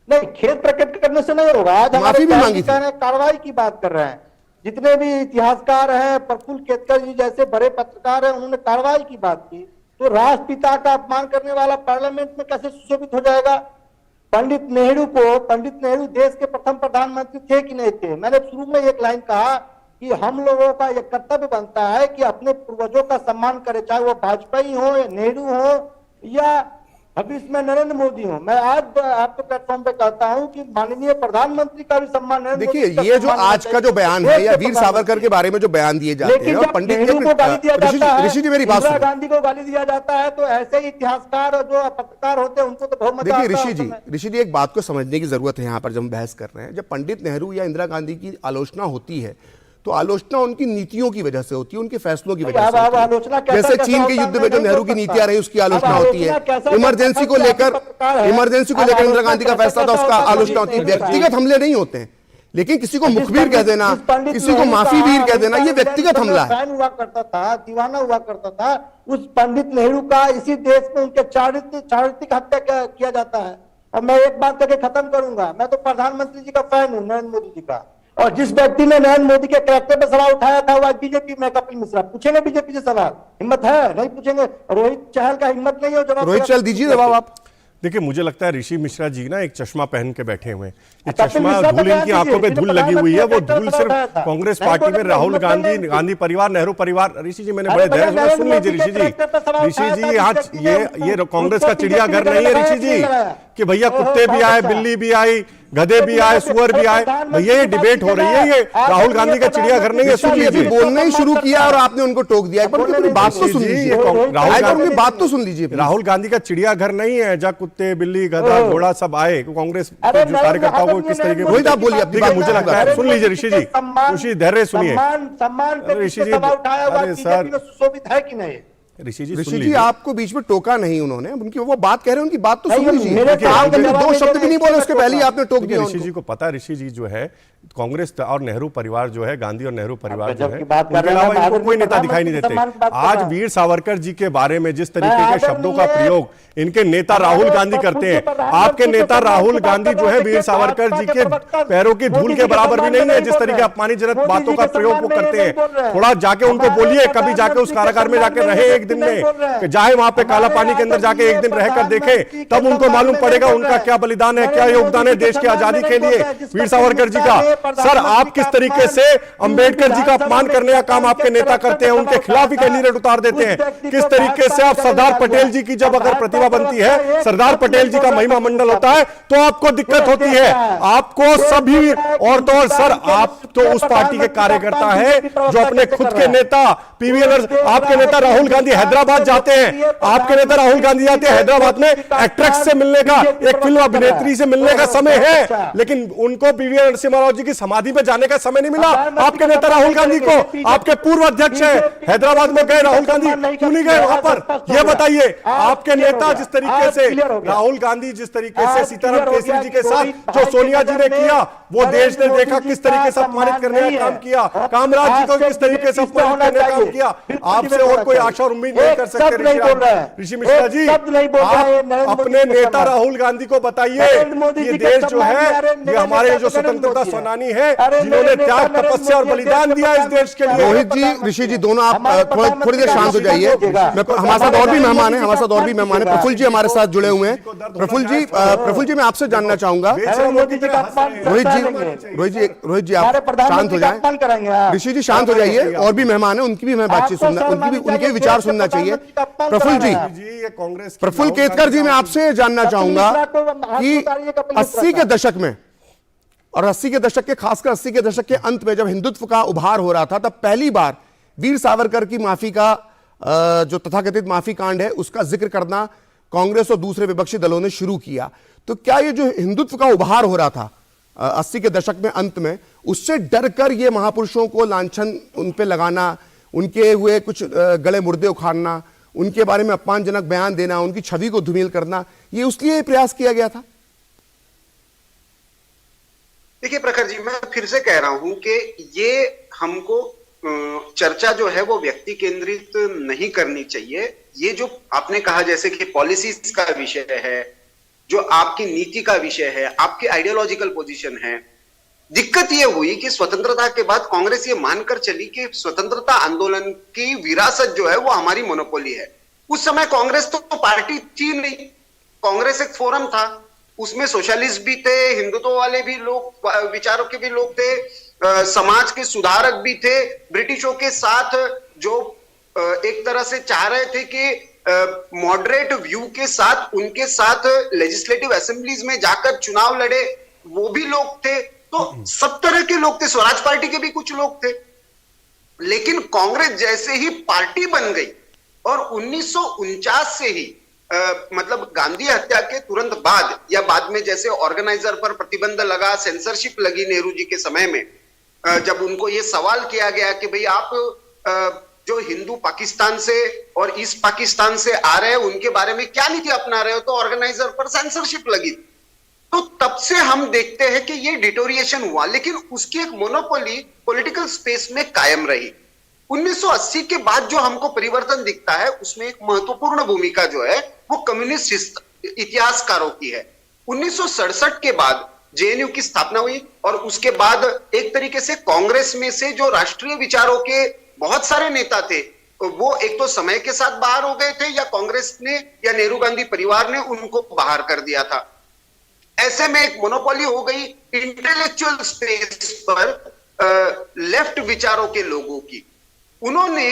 नहीं, खेद प्रकट करने से नहीं होगा, आज माफी भी मांगी थी। कार्रवाई की बात कर रहे हैं। जितने भी इतिहासकार हैं, प्रफुल्ल केतकर जी जैसे बड़े पत्रकार हैं, उन्होंने कार्रवाई की बात की। तो राष्ट्रपिता का अपमान करने वाला पार्लियामेंट में कैसे सुशोभित हो जाएगा? पंडित नेहरू देश के प्रथम प्रधानमंत्री थे कि नहीं थे? मैंने शुरू में एक लाइन कहा कि हम लोगों का यह कर्तव्य बनता है कि अपने पूर्वजों का सम्मान करें, चाहे वो वाजपेयी हो या नेहरू हो या अभी इसमें नरेंद्र मोदी हूँ मैं। आज आपके प्लेटफॉर्म पे कहता हूँ कि माननीय प्रधानमंत्री का भी सम्मान नरेंद्र मोदी देखिए का ये जो सम्मान आज का जो बयान है या वीर सावरकर के बारे में जो बयान दिए जाते हैं लेकिन और जब पंडित नेहरू को गाली दिया जाता है, ऋषि जी मेरी बात इंदिरा सुनिए। गांधी को गाली दिया जाता है, तो ऐसे ही इतिहासकार और जो पत्रकार होते हैं उनको तो बहुत मजा देखिए आता है। ऋषि जी एक बात को समझने की जरूरत है यहाँ पर जब हम बहस कर रहे हैं। जब पंडित नेहरू या इंदिरा गांधी की आलोचना होती है तो आलोचना उनकी नीतियों की वजह से होती है, उनके फैसलों की वजह से होती है। जैसे चीन के युद्ध में जो नेहरू की नीतियां रही उसकी आलोचना होती है, इमरजेंसी को लेकर इंदिरा गांधी का फैसला था उसका आलोचना होती है। व्यक्तिगत हमले नहीं होते हैं, लेकिन किसी को मुखबिर कह देना, किसी को माफी वीर कह देना, ये व्यक्तिगत हमला है। हुआ करता था, दीवाना हुआ करता था, उस पंडित नेहरू का इसी देश में उनके चारित्रिक हत्या किया जाता है। और मैं एक बात करके खत्म करूंगा, मैं तो प्रधानमंत्री जी का फैन हूं, नरेंद्र मोदी जी का। और जिस व्यक्ति ने नरेंद्र मोदी के कैरेक्टर पर सवाल उठाया था वो आज बीजेपी में कपिल मिश्रा। पूछेंगे बीजेपी से सवाल, हिम्मत है? नहीं पूछेंगे। रोहित चहल का हिम्मत नहीं है जवाब। रोहित चहल दीजिए जवाब आप। देखिए मुझे लगता है ऋषि मिश्रा जी ना एक चश्मा पहन के बैठे हुए हैं। ये चश्मा धूल इनकी आंखों पे धूल लगी हुई है। वो धूल सिर्फ कांग्रेस पार्टी में राहुल गांधी, गांधी परिवार, नेहरू परिवार। ऋषि जी मैंने बड़े धैर्य से सुन लीजिए ऋषि जी यहाँ ये कांग्रेस का चिड़ियाघर नहीं है ऋषि जी कि भैया कुत्ते भी आए, बिल्ली भी आई, गधे भी आए, सुअर भी आए। भैया ये डिबेट हो रही है, ये राहुल गांधी का चिड़ियाघर नहीं है। सुन लीजिए, बोलना ही शुरू किया और आपने उनको टोक दिया। एक बार उनकी बात तो सुन लीजिए, राहुल बात तो सुन लीजिए। राहुल गांधी का चिड़ियाघर नहीं है जहाँ कुत्ते, बिल्ली, गधा, घोड़ा सब आए। कांग्रेस के जो कार्यकर्ताओं को किस तरीके रोहित आप बोलिए, ठीक है, मुझे लगता है सुन लीजिए ऋषि जी, धैर्य सुनिए ऋषि जी। अरे सर सुशोभित है कि नहीं? ऋषि जी आपको बीच में टोका नहीं उन्होंने, उनकी वो बात कह रहे हैं, उनकी बात तो सुन लीजिए। आपने दो शब्द भी नहीं बोले उसके पहले ही आपने टोक दिया। ऋषि जी को पता है, ऋषि जी जो है कांग्रेस और नेहरू परिवार जो है, गांधी और नेहरू परिवार जो है, उनके अलावा इनको कोई नेता दिखाई नहीं देते। आज वीर सावरकर जी के बारे में जिस तरीके के शब्दों का प्रयोग इनके नेता राहुल गांधी करते हैं, आपके नेता राहुल गांधी जो है वीर सावरकर जी के पैरों की धूल के बराबर भी नहीं है। जिस तरीके अपमानजनक बातों का प्रयोग वो करते हैं, थोड़ा जाके उनको बोलिए, कभी जाके उस कारागार में जाके रहे एक दिन में, जाए वहां पे काला पानी के अंदर जाके एक दिन रहकर देखे, तब उनको मालूम पड़ेगा उनका क्या बलिदान है, क्या योगदान है देश की आजादी के लिए वीर सावरकर जी का। सर आप किस तरीके से अंबेडकर जी का अपमान करने का काम आपके नेता करते हैं, उनके खिलाफ ही कैंडिडेट उतार देते हैं। किस तरीके से आप सरदार पटेल जी की जब अगर प्रतिभा बनती है, सरदार पटेल जी का महिमा मंडल होता है, तो आपको दिक्कत होती है। आपको सभी और तो और सर आप तो उस पार्टी के कार्यकर्ता है जो अपने खुद के नेता पीवीएल, आपके नेता राहुल गांधी हैदराबाद जाते हैं, आपके नेता राहुल गांधी जाते हैं हैदराबाद में एक्ट्रेस से मिलने का, एक फिल्म अभिनेत्री से मिलने का समय है, लेकिन उनको पीवीएल नरसिम्हा राव जी की समाधि पे जाने का समय नहीं मिला। आपके नेता राहुल गांधी को, आपके पूर्व अध्यक्ष है, हैदराबाद में गए राहुल गांधी, क्यों नहीं गए वहां पर? यह बताइए। आपके नेता जिस तरीके से राहुल गांधी जिस तरीके से सीताराम केसरी जी के साथ जो सोनिया जी ने किया, वो देश ने देखा किस तरीके से अपमानित करने का काम किया, कामराज जी को किस तरीके से अपमानित करने का काम किया। आपसे और कोई आशा और उम्मीद नहीं कर सकते ऋषि मिश्रा जी। आप अपने नेता राहुल गांधी को बताइए ये देश जो है, ये हमारे जो स्वतंत्रता सेनानी है, जिन्होंने त्याग, तपस्या और बलिदान दिया इस देश के लिए। रोहित जी, ऋषि जी दोनों आप थोड़ी देर शांत हो जाइए। हमारे साथ और भी मेहमान है, हमारे साथ और भी मेहमान है। प्रफुल्ल जी हमारे साथ जुड़े हुए हैं। प्रफुल्ल जी मैं आपसे जानना चाहूंगा, रोहित जी आप शांत हो जाएं, ऋषि जी शांत हो जाइए। और भी मेहमान है, उनकी भी मैं बातचीत सुनना, उनके विचार सुनना चाहिए। प्रफुल्ल जी, प्रफुल्ल केतकर जी मैं आपसे जानना चाहूंगा कि 80 के दशक में और 80 के दशक के, खासकर 80 के दशक के अंत में जब हिंदुत्व का उभार हो रहा था, तब पहली बार वीर सावरकर की माफी का जो तथाकथित माफी कांड है उसका जिक्र करना कांग्रेस और दूसरे विपक्षी दलों ने शुरू किया। तो क्या ये जो हिंदुत्व का उभार हो रहा था 80 के दशक में अंत में, उससे डरकर ये महापुरुषों को लांछन उन पे लगाना, उनके हुए कुछ गले मुर्दे उखाड़ना, उनके बारे में अपमानजनक बयान देना, उनकी छवि को धूमिल करना, ये उसलिए प्रयास किया गया था? देखिए प्रखर जी, मैं फिर से कह रहा हूं कि ये हमको चर्चा जो है वो व्यक्ति केंद्रित नहीं करनी चाहिए। ये जो आपने कहा जैसे कि पॉलिसीज का विषय है, जो आपकी नीति का विषय है, आपकी आइडियोलॉजिकल पोजीशन है। दिक्कत ये हुई कि स्वतंत्रता के बाद कांग्रेस ये मानकर चली कि स्वतंत्रता आंदोलन की विरासत जो है वो हमारी मोनोपोली है। उस समय कांग्रेस तो पार्टी थी नहीं, कांग्रेस एक फोरम था, उसमें सोशलिस्ट भी थे, हिंदुत्व वाले भी लोग, विचारों के भी लोग थे, समाज के सुधारक भी थे, ब्रिटिशों के साथ जो एक तरह से चाह रहे थे कि मॉडरेट व्यू के साथ उनके साथ लेजिस्लेटिव असेंबलीज में जाकर चुनाव लड़े, वो भी लोग थे। तो सब तरह के लोग थे, स्वराज पार्टी के भी कुछ लोग थे। लेकिन कांग्रेस जैसे ही पार्टी बन गई और 1949 से ही मतलब गांधी हत्या के तुरंत बाद या बाद में जैसे ऑर्गेनाइजर पर प्रतिबंध लगा, सेंसरशिप लगी नेहरू जी के समय में, जब उनको ये सवाल किया गया कि भाई आप जो हिंदू पाकिस्तान से और ईस्ट पाकिस्तान से आ रहे हैं उनके बारे में क्या नीति अपना रहे हो, तो ऑर्गेनाइजर पर सेंसरशिप लगी। तो तब से हम देखते हैं कि ये डिटोरिएशन हुआ, लेकिन उसकी एक मोनोपोली पॉलिटिकल स्पेस में कायम रही। 1980 के बाद जो हमको परिवर्तन दिखता है उसमें एक महत्वपूर्ण भूमिका जो है वो कम्युनिस्ट इतिहासकारों की है। 1967 के बाद जेएनयू की स्थापना हुई और उसके बाद एक तरीके से कांग्रेस में से जो राष्ट्रीय विचारों के बहुत सारे नेता थे वो एक तो समय के साथ बाहर हो गए थे या कांग्रेस ने या नेहरू गांधी परिवार ने उनको बाहर कर दिया था। ऐसे में एक मोनोपोली हो गई इंटेलेक्चुअल स्पेस पर लेफ्ट विचारों के लोगों की। उन्होंने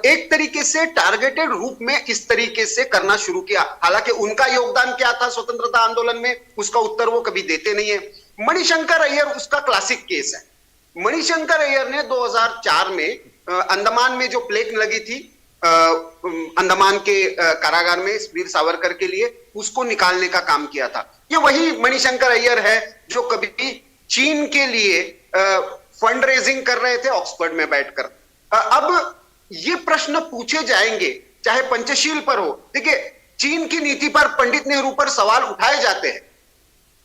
एक तरीके से टारगेटेड रूप में इस तरीके से करना शुरू किया। हालांकि उनका योगदान क्या था स्वतंत्रता आंदोलन में, उसका उत्तर वो कभी देते नहीं है। मणिशंकर अय्यर उसका क्लासिक केस है। मणिशंकर अय्यर ने 2004 में अंडमान में जो प्लेग लगी थी अंडमान के कारागार में वीर सावरकर के लिए, उसको निकालने का काम किया था। ये वही मणिशंकर अय्यर है जो कभी चीन के लिए फंड रेजिंग कर रहे थे ऑक्सफोर्ड में बैठकर। अब ये प्रश्न पूछे जाएंगे चाहे पंचशील पर हो। देखिए, चीन की नीति पर पंडित नेहरू पर सवाल उठाए जाते हैं,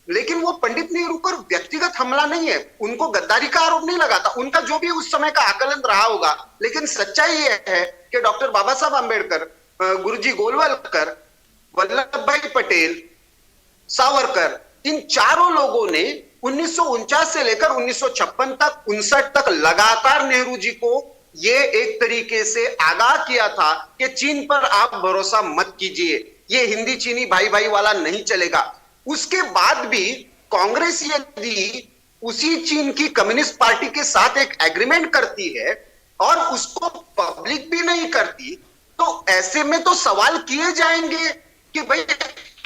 लेकिन वो पंडित नेहरू पर व्यक्तिगत हमला नहीं है, उनको गद्दारी का आरोप नहीं लगाता। उनका जो भी उस समय का आकलन रहा होगा, लेकिन सच्चाई ये है कि डॉक्टर बाबा साहब आंबेडकर, गुरुजी गोलवलकर, वल्लभ भाई पटेल, सावरकर, इन चारों लोगों ने 1949 से लेकर 1956 तक 59 तक लगातार नेहरू जी को ये एक तरीके से आगाह किया था कि चीन पर आप भरोसा मत कीजिए, ये हिंदी चीनी भाई भाई वाला नहीं चलेगा। उसके बाद भी कांग्रेस यदि उसी चीन की कम्युनिस्ट पार्टी के साथ एक एग्रीमेंट करती है और उसको पब्लिक भी नहीं करती, तो ऐसे में तो सवाल किए जाएंगे कि भाई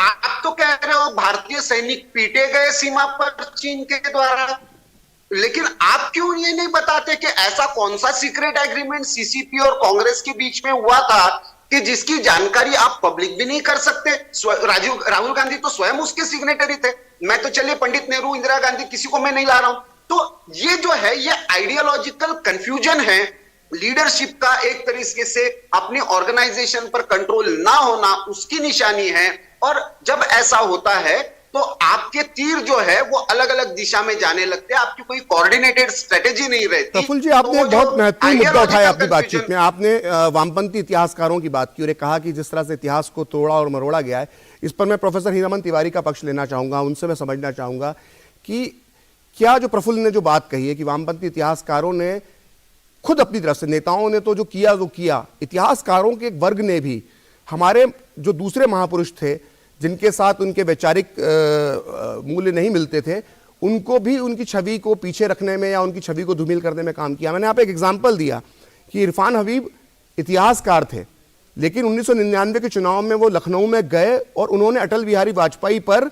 आप तो कह रहे हो भारतीय सैनिक पीटे गए सीमा पर चीन के द्वारा, लेकिन आप क्यों ये नहीं बताते कि ऐसा कौन सा सीक्रेट एग्रीमेंट सीसीपी और कांग्रेस के बीच में हुआ था कि जिसकी जानकारी आप पब्लिक भी नहीं कर सकते। राहुल गांधी तो स्वयं उसके सिग्नेटरी थे। मैं तो चलिए पंडित नेहरू, इंदिरा गांधी, किसी को मैं नहीं ला रहा हूं। तो ये जो है ये आइडियोलॉजिकल कंफ्यूजन है, लीडरशिप का एक तरीके से अपनी ऑर्गेनाइजेशन पर कंट्रोल ना होना उसकी निशानी है। और जब ऐसा होता है तो आपके तीर जो है वो अलग अलग दिशा में जाने लगते हैं, आपकी कोई कोऑर्डिनेटेड स्ट्रेटेजी नहीं रहती। प्रफुल्ल जी, आपने एक बहुत महत्वपूर्ण मुद्दा उठाया अपनी बातचीत में। आपने वामपंथी इतिहासकारों की बात की और कहा कि जिस तरह से इतिहास को तोड़ा और मरोड़ा गया है, इस पर मैं प्रोफेसर हीरामन तिवारी का पक्ष लेना चाहूंगा। उनसे मैं समझना चाहूंगा कि क्या जो प्रफुल्ल ने जो बात कही है कि वामपंथी इतिहासकारों ने खुद अपनी तरफ से, नेताओं ने तो जो किया, इतिहासकारों के एक वर्ग ने भी हमारे जो दूसरे महापुरुष थे जिनके साथ उनके वैचारिक मूल्य नहीं मिलते थे, उनको भी उनकी छवि को पीछे रखने में या उनकी छवि को धूमिल करने में काम किया। मैंने यहाँ पे एक एग्जाम्पल दिया कि इरफान हबीब इतिहासकार थे, लेकिन 1999 के चुनाव में वो लखनऊ में गए और उन्होंने अटल बिहारी वाजपेयी पर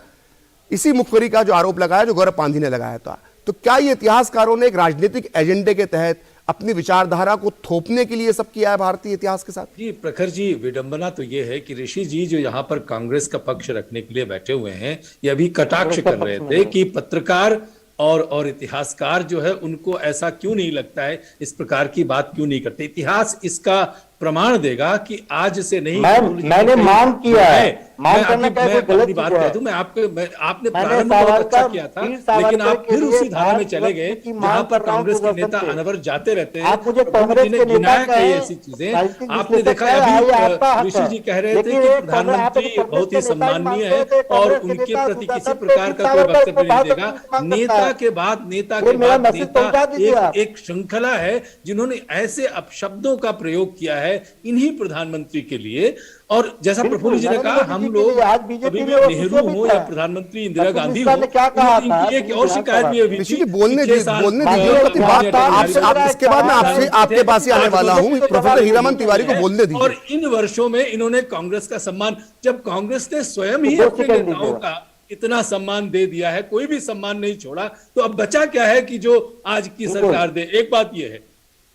इसी मुखबरी का जो आरोप लगाया जो गौरव पांधी ने लगाया था। तो क्या ये इतिहासकारों ने एक राजनीतिक एजेंडे के तहत अपनी विचारधारा को थोपने के लिए सब किया है भारतीय इतिहास के साथ? जी प्रखर जी, विडंबना तो ये है कि ऋषि जी जो यहाँ पर कांग्रेस का पक्ष रखने के लिए बैठे हुए हैं, ये अभी कटाक्ष कर रहे थे कि पत्रकार और इतिहासकार जो है उनको ऐसा क्यों नहीं लगता है, इस प्रकार की बात क्यों नहीं करते। इतिहास इसका प्रमाण देगा कि आज से नहीं, मैंने मांग किया है, मैं अपनी बात कह दूं, आपने प्रारंभ बहुत अच्छा किया था, लेकिन आप फिर उसी धारा में चले गए जहां पर कांग्रेस के नेता अनवर जाते रहते हैं। आप मुझे कांग्रेस के नेता कहे, ऐसी चीजें आपने देखा। अभी ऋषि जी कह रहे थे कि प्रधानमंत्री बहुत ही सम्माननीय है और उनके प्रति किसी प्रकार का कोई वक्तव्य नहीं देगा। नेता के बाद नेता एक श्रृंखला है जिन्होंने ऐसे अपशब्दों का प्रयोग किया है है इन्हीं प्रधानमंत्री के लिए। और जैसा बिल्कुल, प्रफुल्ल जी ने नरेंद्र कहा, मोदी हम जी के लोग लिए आज बीजेपी अभी भी में वो नेहरू सुशोभित हो या है। प्रधानमंत्री इंदिरा प्रफुल्ल गांधी मिश्रा हो, ने क्या कहा था? इनकी एक और शिकायत भी अभी ऋषि थी जी बोलने कि दीजिए, 6 साल बोलने बाद दीजिए, जो तो बात आपसे इसके बाद मैं आपके पास ही आने वाला हूँ। प्रोफेसर हीरामन तिवारी को बोलने और दीजिए। इन वर्षों में इन्होंने कांग्रेस का सम्मान, जब कांग्रेस ने स्वयं ही तो अपने सेकंड नेताओं दीजिएगा। का इतना सम्मान दे दिया है, कोई भी सम्मान नहीं छोड़ा, तो अब बचा क्या है कि जो आज की सरकार दे। एक बात यह है,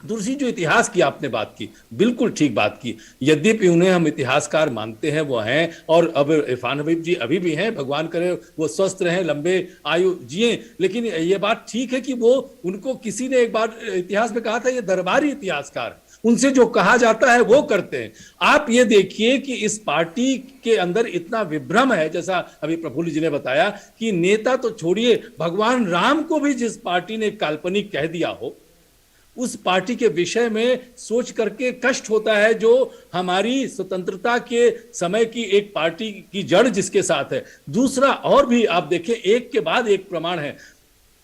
दूसरी जो इतिहास की आपने बात की, बिल्कुल ठीक बात की। यद्यपि उन्हें हम इतिहासकार मानते हैं, वो हैं, और अब इरफान हबीब जी अभी भी हैं, भगवान करे वो स्वस्थ रहें, लंबे आयु जिए, लेकिन ये बात ठीक है कि वो, उनको किसी ने एक बार इतिहास में कहा था ये दरबारी इतिहासकार, उनसे जो कहा जाता है वो करते हैं। आप ये देखिए कि इस पार्टी के अंदर इतना विभ्रम है, जैसा अभी प्रफुल्ल जी ने बताया कि नेता तो छोड़िए, भगवान राम को भी जिस पार्टी ने काल्पनिक कह दिया हो, उस पार्टी के विषय में सोच करके कष्ट होता है, जो हमारी स्वतंत्रता के समय की एक पार्टी की जड़ जिसके साथ है। दूसरा और भी आप देखें, एक के बाद एक प्रमाण है।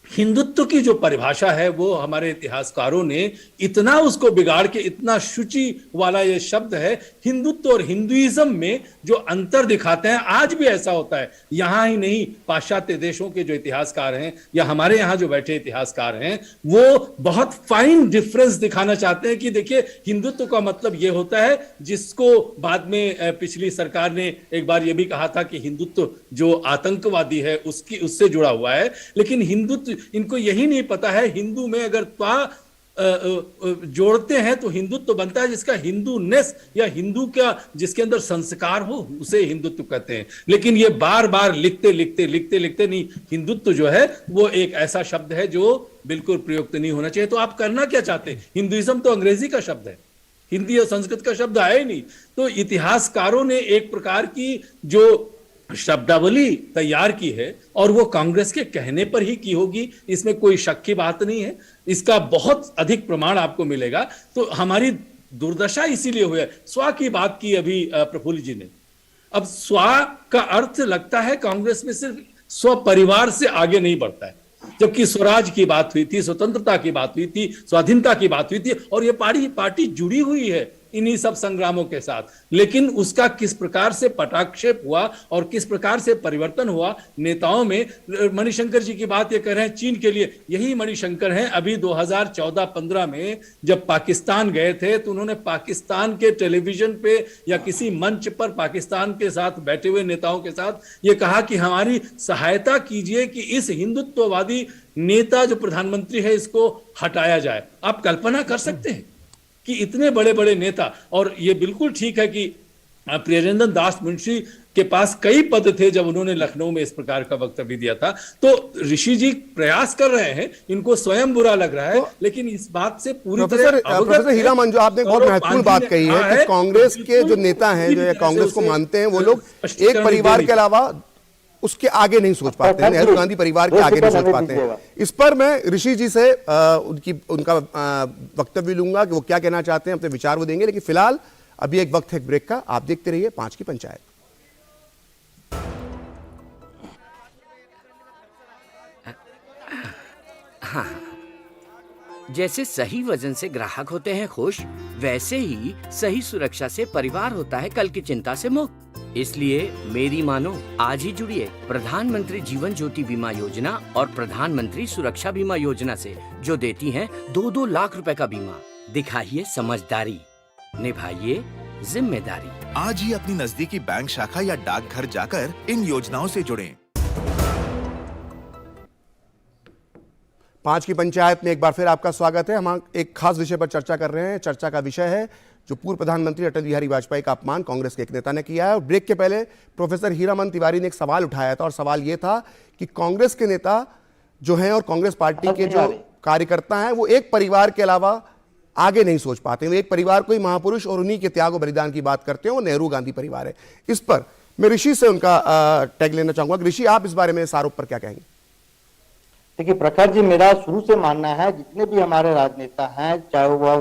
हिंदुत्व की जो परिभाषा है वो हमारे इतिहासकारों ने इतना उसको बिगाड़ के, इतना शुचि वाला ये शब्द है, हिंदुत्व और हिंदुइज्म में जो अंतर दिखाते हैं। आज भी ऐसा होता है, यहां ही नहीं, पाश्चात्य देशों के जो इतिहासकार हैं या हमारे यहाँ जो बैठे इतिहासकार हैं, वो बहुत फाइन डिफरेंस दिखाना चाहते हैं कि देखिए, हिंदुत्व का मतलब ये होता है, जिसको बाद में पिछली सरकार ने एक बार ये भी कहा था कि हिंदुत्व जो आतंकवादी है उससे जुड़ा हुआ है। लेकिन हिंदुत्व, इनको यही नहीं पता है, हिंदू में अगर जोड़ते हैं तो हिंदुत्व बनता है, जिसका हिंदूनेस या हिंदू का जिसके अंदर संस्कार हो उसे हिंदुत्व कहते हैं। लेकिन ये बार बार लिखते नहीं, हिंदुत्व जो है वो एक ऐसा शब्द है जो बिल्कुल प्रयुक्त नहीं होना चाहिए। तो आप करना क्या चाहते हैं? हिंदुइज्म तो अंग्रेजी का शब्द है, हिंदी और संस्कृत का शब्द आया ही नहीं। तो इतिहासकारों ने एक प्रकार की जो शब्दावली तैयार की है, और वो कांग्रेस के कहने पर ही की होगी, इसमें कोई शक की बात नहीं है। इसका बहुत अधिक प्रमाण आपको मिलेगा। तो हमारी दुर्दशा इसीलिए हुई है। स्वा की बात की अभी प्रफुल्ल जी ने, अब स्वा का अर्थ लगता है कांग्रेस में सिर्फ स्व परिवार से आगे नहीं बढ़ता है, जबकि स्वराज की बात हुई थी, स्वतंत्रता की बात हुई थी, स्वाधीनता की बात हुई थी, और ये पार्टी जुड़ी हुई है इन्हीं सब संग्रामों के साथ। लेकिन उसका किस प्रकार से पटाक्षेप हुआ और किस प्रकार से परिवर्तन हुआ नेताओं में। मणिशंकर जी की बात ये कर रहे हैं चीन के लिए, यही मणिशंकर हैं। अभी 2014-15 में जब पाकिस्तान गए थे, तो उन्होंने पाकिस्तान के टेलीविजन पे या किसी मंच पर पाकिस्तान के साथ बैठे हुए नेताओं के साथ ये कहा कि हमारी सहायता कीजिए कि इस हिंदुत्ववादी नेता जो प्रधानमंत्री है इसको हटाया जाए। आप कल्पना कर सकते हैं कि इतने बड़े बड़े नेता, और ये बिल्कुल ठीक है कि प्रियरंजन दास मुंशी के पास कई पद थे जब उन्होंने लखनऊ में इस प्रकार का वक्तव्य दिया था। तो ऋषि जी प्रयास कर रहे हैं, इनको स्वयं बुरा लग रहा है, लेकिन इस बात से पूरी तरह प्रोफेसर हीरामन, जो आपने बहुत महत्वपूर्ण बात कही है कि कांग्रेस के जो नेता हैं, जो कांग्रेस को मानते हैं, वो लोग एक परिवार के अलावा उसके आगे नहीं सोच पाते हैं, नेहरू गांधी परिवार के आगे नहीं सोच पाते हैं। इस पर मैं ऋषि जी से उनका वक्तव्य लूंगा कि वो क्या कहना चाहते हैं, अपने विचार वो देंगे। लेकिन फिलहाल अभी एक वक्त है ब्रेक का। आप देखते रहिए 5 की पंचायत। हाँ, जैसे सही वजन से ग्राहक होते हैं खुश, वैसे ही सही सुरक्षा से परिवार होता है कल की चिंता से मुक्त। इसलिए मेरी मानो, आज ही जुड़िए प्रधानमंत्री जीवन ज्योति बीमा योजना और प्रधानमंत्री सुरक्षा बीमा योजना से, जो देती हैं 2-2 लाख रुपए का बीमा। दिखाइए समझदारी, निभाइए जिम्मेदारी। आज ही अपनी नजदीकी बैंक शाखा या डाकघर जाकर इन योजनाओं से जुड़ें। 5 की पंचायत में एक बार फिर आपका स्वागत है। हम एक खास विषय पर चर्चा कर रहे हैं। चर्चा का विषय है जो पूर्व प्रधानमंत्री अटल बिहारी वाजपेयी का अपमान कांग्रेस के एक नेता ने किया है। और ब्रेक के पहले प्रोफेसर हीरामन तिवारी ने एक सवाल उठाया था, और सवाल ये था कि कांग्रेस के नेता जो हैं और कांग्रेस पार्टी के जो कार्यकर्ता हैं, वो एक परिवार के अलावा आगे नहीं सोच पाते। वो एक परिवार को ही महापुरुष और उन्हीं के त्याग और बलिदान की बात करते हैं, वो नेहरू गांधी परिवार है। इस पर मैं ऋषि से उनका टैग लेना चाहूंगा। ऋषि, आप इस बारे में, इस आरोप पर क्या कहेंगे? देखिए प्रखर जी, मेरा शुरू से मानना है, जितने भी हमारे राजनेता हैं, चाहे वो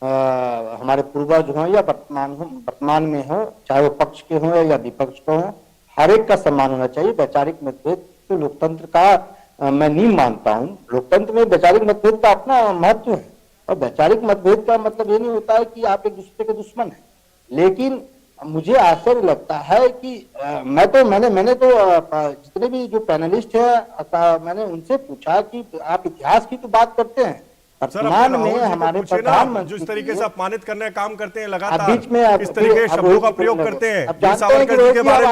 हमारे पूर्वज हों या वर्तमान में हो, चाहे वो पक्ष के हों या विपक्ष के हों, हर एक का सम्मान होना चाहिए। वैचारिक मतभेद तो लोकतंत्र का मैं नहीं मानता हूँ। लोकतंत्र में वैचारिक मतभेद का अपना महत्व है, और वैचारिक मतभेद का मतलब ये नहीं होता है कि आप एक दूसरे के दुश्मन हैं, लेकिन मुझे आश्चर्य लगता है कि मैंने तो जितने भी जो पैनलिस्ट है मैंने उनसे पूछा कि आप इतिहास की तो बात करते हैं, वर्तमान में हमारे प्रधानमंत्री जिस तरीके से अपमानित करने का काम करते हैं बीच लगातार, में इस तरीके के शब्दों का प्रयोग करते हैं, वीर सावरकर जी के बारे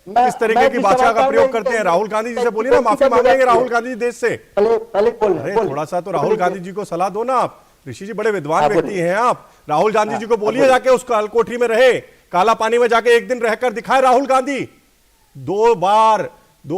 में इस तरीके की भाषा का प्रयोग करते हैं। राहुल गांधी जी से बोलिए ना, माफी मांगेंगे राहुल गांधी जी देश से। पहले अरे थोड़ा सा तो राहुल गांधी जी को सलाह दो ना आप। ऋषि जी बड़े विद्वान व्यक्ति हैं आप, राहुल गांधी जी को बोलिए जाके उस काल कोठरी में रहे, काला पानी में जाके एक दिन रहकर दिखाए राहुल गांधी। दो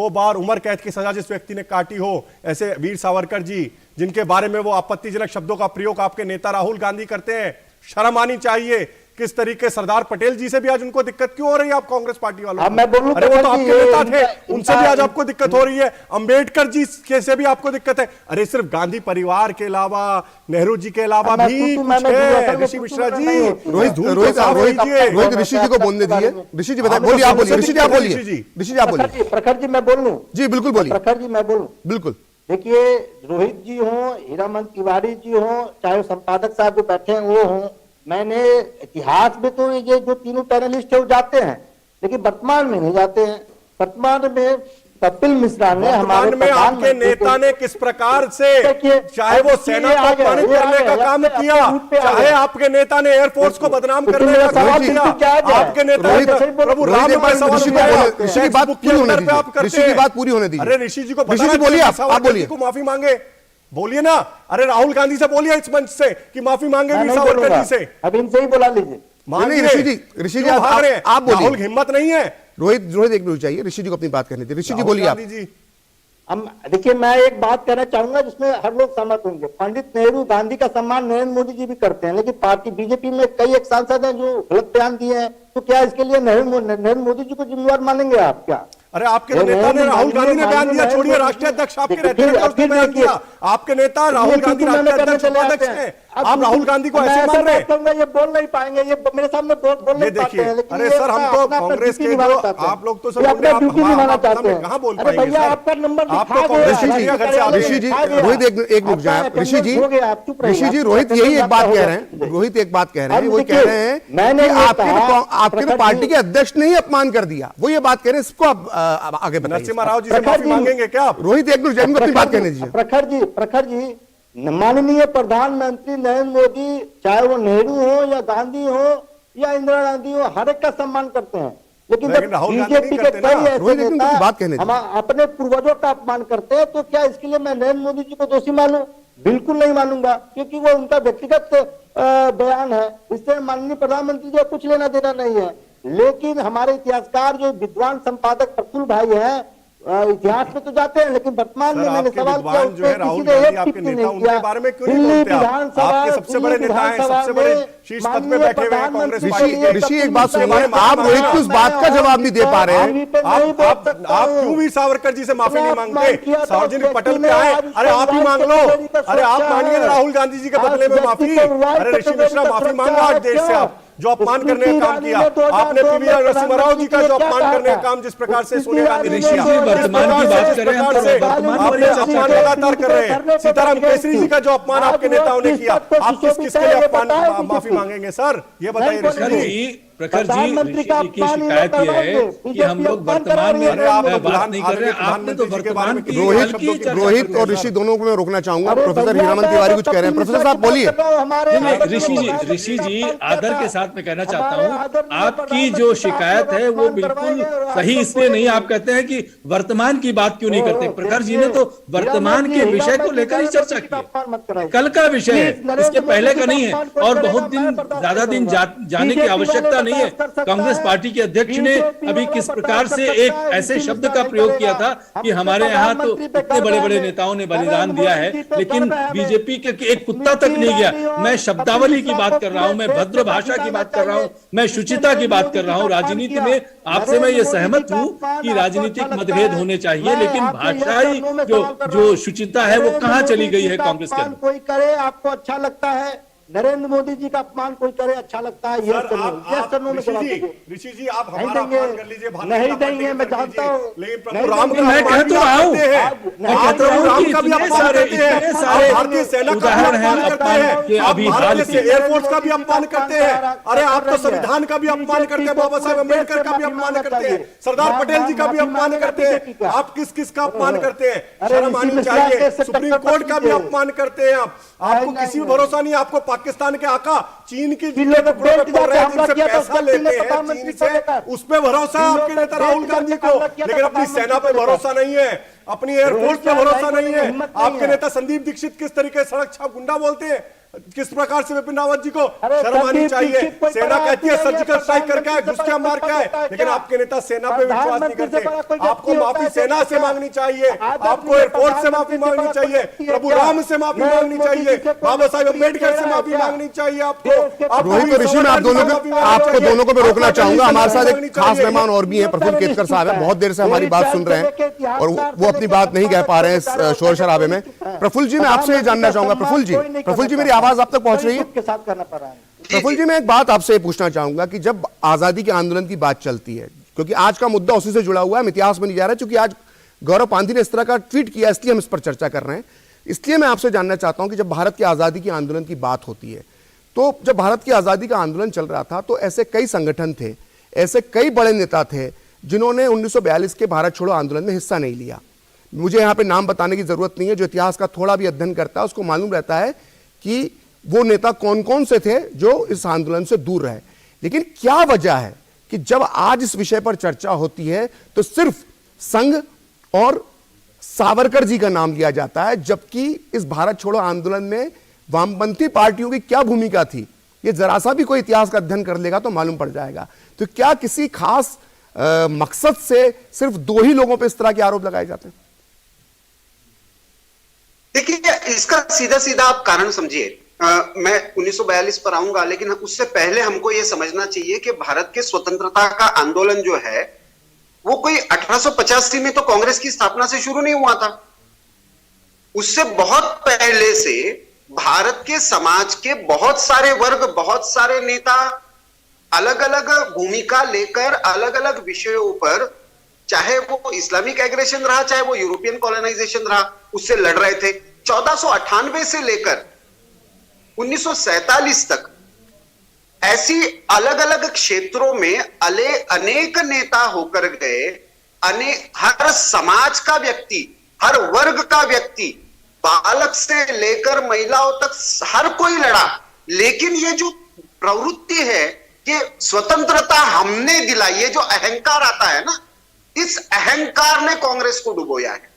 बार उम्र कैद की सजा जिस व्यक्ति ने काटी हो, ऐसे वीर सावरकर जी जिनके बारे में वो आपत्तिजनक शब्दों का प्रयोग आपके नेता राहुल गांधी करते हैं, शर्म आनी चाहिए। किस तरीके सरदार पटेल जी से भी आज उनको दिक्कत क्यों हो रही है आप कांग्रेस पार्टी वालों को? अरे वो तो आपके नेता थे, उनसे भी आज आपको दिक्कत हो रही है। अंबेडकर जी से भी आपको दिक्कत है। अरे सिर्फ गांधी परिवार के अलावा, नेहरू जी के अलावा भी कुछ है। ऋषि मिश्रा जी, रोहित ऋषि जी को बोलने दीजिए। ऋषि जी बताइए, बोलिए, आप बोलिए। ऋषि जी आप बोलिए। ऋषि जी आप बोलिए। प्रखर जी मैं बोल लूं? जी बिल्कुल बोलिए। प्रखर जी मैं बोलूं? बिल्कुल। देखिए, रोहित जी हो, हीरामन तिवारी जी हो, चाहे संपादक साहब जो बैठे हैं वो हो, मैंने इतिहास में तो ये जो तीनों पैनलिस्ट है वो जाते हैं, लेकिन वर्तमान में नहीं जाते हैं। वर्तमान में कपिल मिश्रा ने हमारे में आपके नेता ने किस प्रकार से, चाहे वो सेना को अपमानित करने का काम किया, चाहे आपके नेता ने एयरफोर्स को बदनाम करने का काम किया, आपके नेता प्रभु राम पे सवाल उठाया। ऋषि की बात पूरी होने दीजिए। ऋषि की बात पूरी होने दीजिए। अरे ऋषि जी को ऋषि जी बोलिए, आप बोलिए। को माफी मांगे, बोलिए ना। अरे राहुल गांधी से बोलिए इस मंच से कि माफी मांगे वीर सावरकर जी से। अब इनसे ही बुला लीजिए। ऋषि जी आप बोलिए। राहुल हिम्मत नहीं है। रोहित एक मिनट चाहिए, ऋषि जी को अपनी बात करनी थी। ऋषि जी बोलिए आप। हम देखिए, मैं एक बात कहना चाहूंगा जिसमें हर लोग सहमत होंगे। पंडित नेहरू गांधी का सम्मान नरेंद्र मोदी जी भी करते हैं, लेकिन पार्टी बीजेपी में कई एक सांसद हैं जो गलत बयान दिए हैं, तो क्या इसके लिए नरेंद्र मोदी जी को जिम्मेवार मानेंगे आप? क्या अरे आपके नेता ने राहुल गांधी ने बयान दिया, छोड़िए राष्ट्रीय अध्यक्ष आपके रहते हैं उसने बयान दिया। आपके नेता राहुल गांधी राष्ट्रीय अध्यक्ष उपाध्यक्ष हैं, आप राहुल गांधी को ऐसे मान रहे हैं? ये बोल नहीं पाएंगे, ये मेरे सामने बोल नहीं पाते हैं। अरे सर, हम तो कांग्रेस के जो आप लोग तो सब कहाँ बोल पाएंगे? भैया आपका नंबर ऋषि जी, रोहित एक रुक जाए। ऋषि जी रोहित यही एक बात कह रहे हैं, रोहित एक बात कह रहे हैं, वो कह रहे हैं कि आपके तो पार्टी के अध्यक्ष ने ही अपमान कर दिया, वो ये बात कह रहे हैं। इसको आप आगे बताइए। नरसिम्हा राव जी से माफी मांगेंगे क्या आप? रोहित एक मिनट अपनी बात कहने दीजिए। प्रखर जी माननीय प्रधानमंत्री नरेंद्र मोदी, चाहे वो नेहरू हो या गांधी हो या इंदिरा गांधी हो, हर एक का सम्मान करते हैं, लेकिन बीजेपी के कई ऐसे नेता हम अपने पूर्वजों का अपमान करते हैं, तो क्या इसके लिए मैं नरेंद्र मोदी जी को दोषी मानूं? बिल्कुल नहीं मानूंगा, क्योंकि वो उनका व्यक्तिगत बयान है, इससे माननीय प्रधानमंत्री जी कुछ लेना देना नहीं है। लेकिन हमारे इतिहासकार जो विद्वान संपादक प्रफुल्ल भाई हैं, इतिहास में तो जाते हैं, लेकिन वर्तमान में मैंने सवाल किया, जो है राहुल गांधी आपके नेता, उनके बारे में क्यों नहीं बोलते आप? आपके सबसे बड़े नेता हैं, सबसे बड़े शीर्ष पद पे बैठे हुए हैं कांग्रेस पार्टी। ऋषि एक बात सुनिए, आप रोहित को उस बात का जवाब नहीं दे पा रहे हैं। आप क्यों वीर सावरकर जी से माफी नहीं मांगते? सार्वजनिक पटल पे आए, अरे आप ही मांग लो। अरे आप मांगिए राहुल गांधी जी के बदले में माफी। अरे ऋषि मिश्रा माफी मांगो आज देश से, आप जो अपमान करने का काम किया आपने, पीवी नरसिम्हा राव जी का जो अपमान करने का काम जिस प्रकार से सोनिया गांधी ने किया, वर्तमान की बात कर रहे हैं, आपने अपमान लगातार कर रहे हैं। सीताराम केसरी जी का जो अपमान आपके नेताओं ने किया, आप किसके लिए अपमान माफी मांगेंगे सर? ये बताइए ऋषि जी। प्रखर जी की शिकायत ये है कि हम लोग वर्तमान में बात नहीं कर रहे, आपने तो वर्तमान की रोहित और ऋषि दोनों को मैं रोकना चाहूंगा। प्रोफेसर हीरामन तिवारी कुछ कह रहे हैं। प्रोफेसर साहब बोलिए। ऋषि जी आदर के साथ मैं कहना चाहता हूँ, आपकी जो शिकायत है वो बिल्कुल सही इसलिए नहीं। आप कहते हैं कि वर्तमान की बात क्यों नहीं करते? प्रखर जी ने तो वर्तमान के विषय को लेकर ही चर्चा की, कल का विषय है, इसके पहले का नहीं है, और बहुत दिन ज्यादा दिन जाने की आवश्यकता नहीं है। कांग्रेस पार्टी के अध्यक्ष ने अभी किस प्रकार से एक ऐसे शब्द का प्रयोग किया था कि हमारे यहाँ तो इतने बड़े बड़े नेताओं ने बलिदान दिया है, लेकिन बीजेपी के एक कुत्ता तक नहीं गया। मैं शब्दावली की बात कर रहा हूं, मैं भद्र भाषा की बात कर रहा हूं, मैं शुचिता की बात कर रहा हूं। राजनीति में आपसे मैं ये सहमत हूं कि राजनीतिक मतभेद होने चाहिए, लेकिन भाषाई जो शुचिता है वो कहां चली गई है कांग्रेस के? कोई करे, आपको अच्छा लगता है, नरेंद्र मोदी जी का अपमान कोई करे अच्छा लगता है? Yes sir no, yes sir no में जवाब दीजिए। ऋषि जी आप नहीं हमारा देंगे, अपमान कर लीजिए, भारतीय नहीं जनता देंगे, पार्टी मैं कर जानता लीजिए। हूँ। लेकिन प्रभु नहीं राम देंगे, का मैं अपमान कह तो भी आप रहा हूं। करते हैं। मैं आप कहता प्रभु हूं राम कि का भी इतने अपमान सारे- करते हैं, इतने आप सारे भारतीय सेना का भी उदाहरण हैं अपमान करते हैं, कि आप अभी भारत हाल के के- एयरफोर्स का भी अपमान करते हैं। अरे आप तो संविधान का भी अपमान करते हैं, बाबा साहेब अम्बेडकर का भी अपमान करते हैं, सरदार पटेल जी का भी अपमान करते हैं। आप किस किस का अपमान करते हैं? शर्म आनी चाहिए। सुप्रीम कोर्ट का भी अपमान करते हैं आप। आपको किसी भी भरोसा नहीं, आपको पाकिस्तान के आका चीन की टुकड़ों पे पड़ रहे हैं, जिनसे पैसा लेते हैं चीन से, उस पे भरोसा है आपके नेता राहुल गांधी को, लेकिन अपनी सेना पे भरोसा नहीं है, अपनी एयरफोर्स पे भरोसा नहीं है। आपके नेता संदीप दीक्षित किस तरीके से सड़क छाप गुंडा बोलते हैं, किस प्रकार से विपिन रावत जी को शर्म आनी चाहिए। सेना कहती है सर्जिकल स्ट्राइक करके आए, घुस के मार के आए, लेकिन आपके नेता सेना पे विश्वास नहीं करते। आपको माफी सेना से मांगनी चाहिए, आपको एयरफोर्स से माफी मांगनी चाहिए, प्रभु राम से माफी मांगनी चाहिए, बाबा साहेब अम्बेडकर से माफी मांगनी चाहिए आपको। रोहित और ऋषि, मैं आपको दोनों को मैं रोकना चाहूंगा। हमारे साथ एक खास मेहमान और भी हैं, प्रफुल्ल केतकर साहब हैं, बहुत देर से हमारी बात सुन रहे हैं और वो अपनी बात नहीं कह पा रहे हैं इस शोर शराबे में। प्रफुल्ल जी, मैं आपसे ये जानना चाहूंगा, प्रफुल्ल जी मेरी आवाज आप तक पहुंच रही है? के साथ करना पड़ रहा है। प्रफुल्ल जी, मैं एक बात आपसे पूछना चाहूंगा कि जब आजादी के आंदोलन की बात चलती है, क्योंकि आज का मुद्दा उसी से जुड़ा हुआ है, हम इतिहास में नहीं जा रहे, क्योंकि आज गौरव पांधी ने इस तरह का ट्वीट किया, इसलिए हम इस पर चर्चा कर रहे हैं। इसलिए मैं आपसे जानना चाहता हूं कि जब भारत की आजादी के आंदोलन की बात होती है, तो जब भारत की आजादी का आंदोलन चल रहा था तो ऐसे कई संगठन थे, ऐसे कई बड़े नेता थे जिन्होंने 1942 के भारत छोड़ो आंदोलन में हिस्सा नहीं लिया। मुझे यहाँ पे नाम बताने की जरूरत नहीं है, जो इतिहास का थोड़ा भी अध्ययन करता है उसको मालूम रहता है कि वो नेता कौन कौन से थे जो इस आंदोलन से दूर रहे। लेकिन क्या वजह है कि जब आज इस विषय पर चर्चा होती है तो सिर्फ संघ और सावरकर जी का नाम लिया जाता है, जबकि इस भारत छोड़ो आंदोलन में वामपंथी पार्टियों की क्या भूमिका थी, ये जरा सा भी कोई इतिहास का अध्ययन कर लेगा तो मालूम पड़ जाएगा। तो क्या किसी खास मकसद से सिर्फ दो ही लोगों पर इस तरह के आरोप लगाए जाते हैं? देखिए, इसका सीधा सीधा आप कारण समझिए। मैं 1942 पर आऊंगा, लेकिन उससे पहले हमको यह समझना चाहिए कि भारत के स्वतंत्रता का आंदोलन जो है वो कोई 1885 में तो कांग्रेस की स्थापना से शुरू नहीं हुआ था। उससे बहुत पहले से भारत के समाज के बहुत सारे वर्ग, बहुत सारे नेता अलग अलग भूमिका लेकर अलग अलग विषयों पर, चाहे वो इस्लामिक एग्रेशन रहा, चाहे वो यूरोपियन कॉलोनाइजेशन रहा, उससे लड़ रहे थे। 1498 से लेकर 1947 तक ऐसी अलग अलग क्षेत्रों में अनेक नेता होकर गए। हर समाज का व्यक्ति, हर वर्ग का व्यक्ति, बालक से लेकर महिलाओं तक हर कोई लड़ा। लेकिन ये जो प्रवृत्ति है कि स्वतंत्रता हमने दिलाई, ये जो अहंकार आता है ना, इस अहंकार ने कांग्रेस को डुबोया है।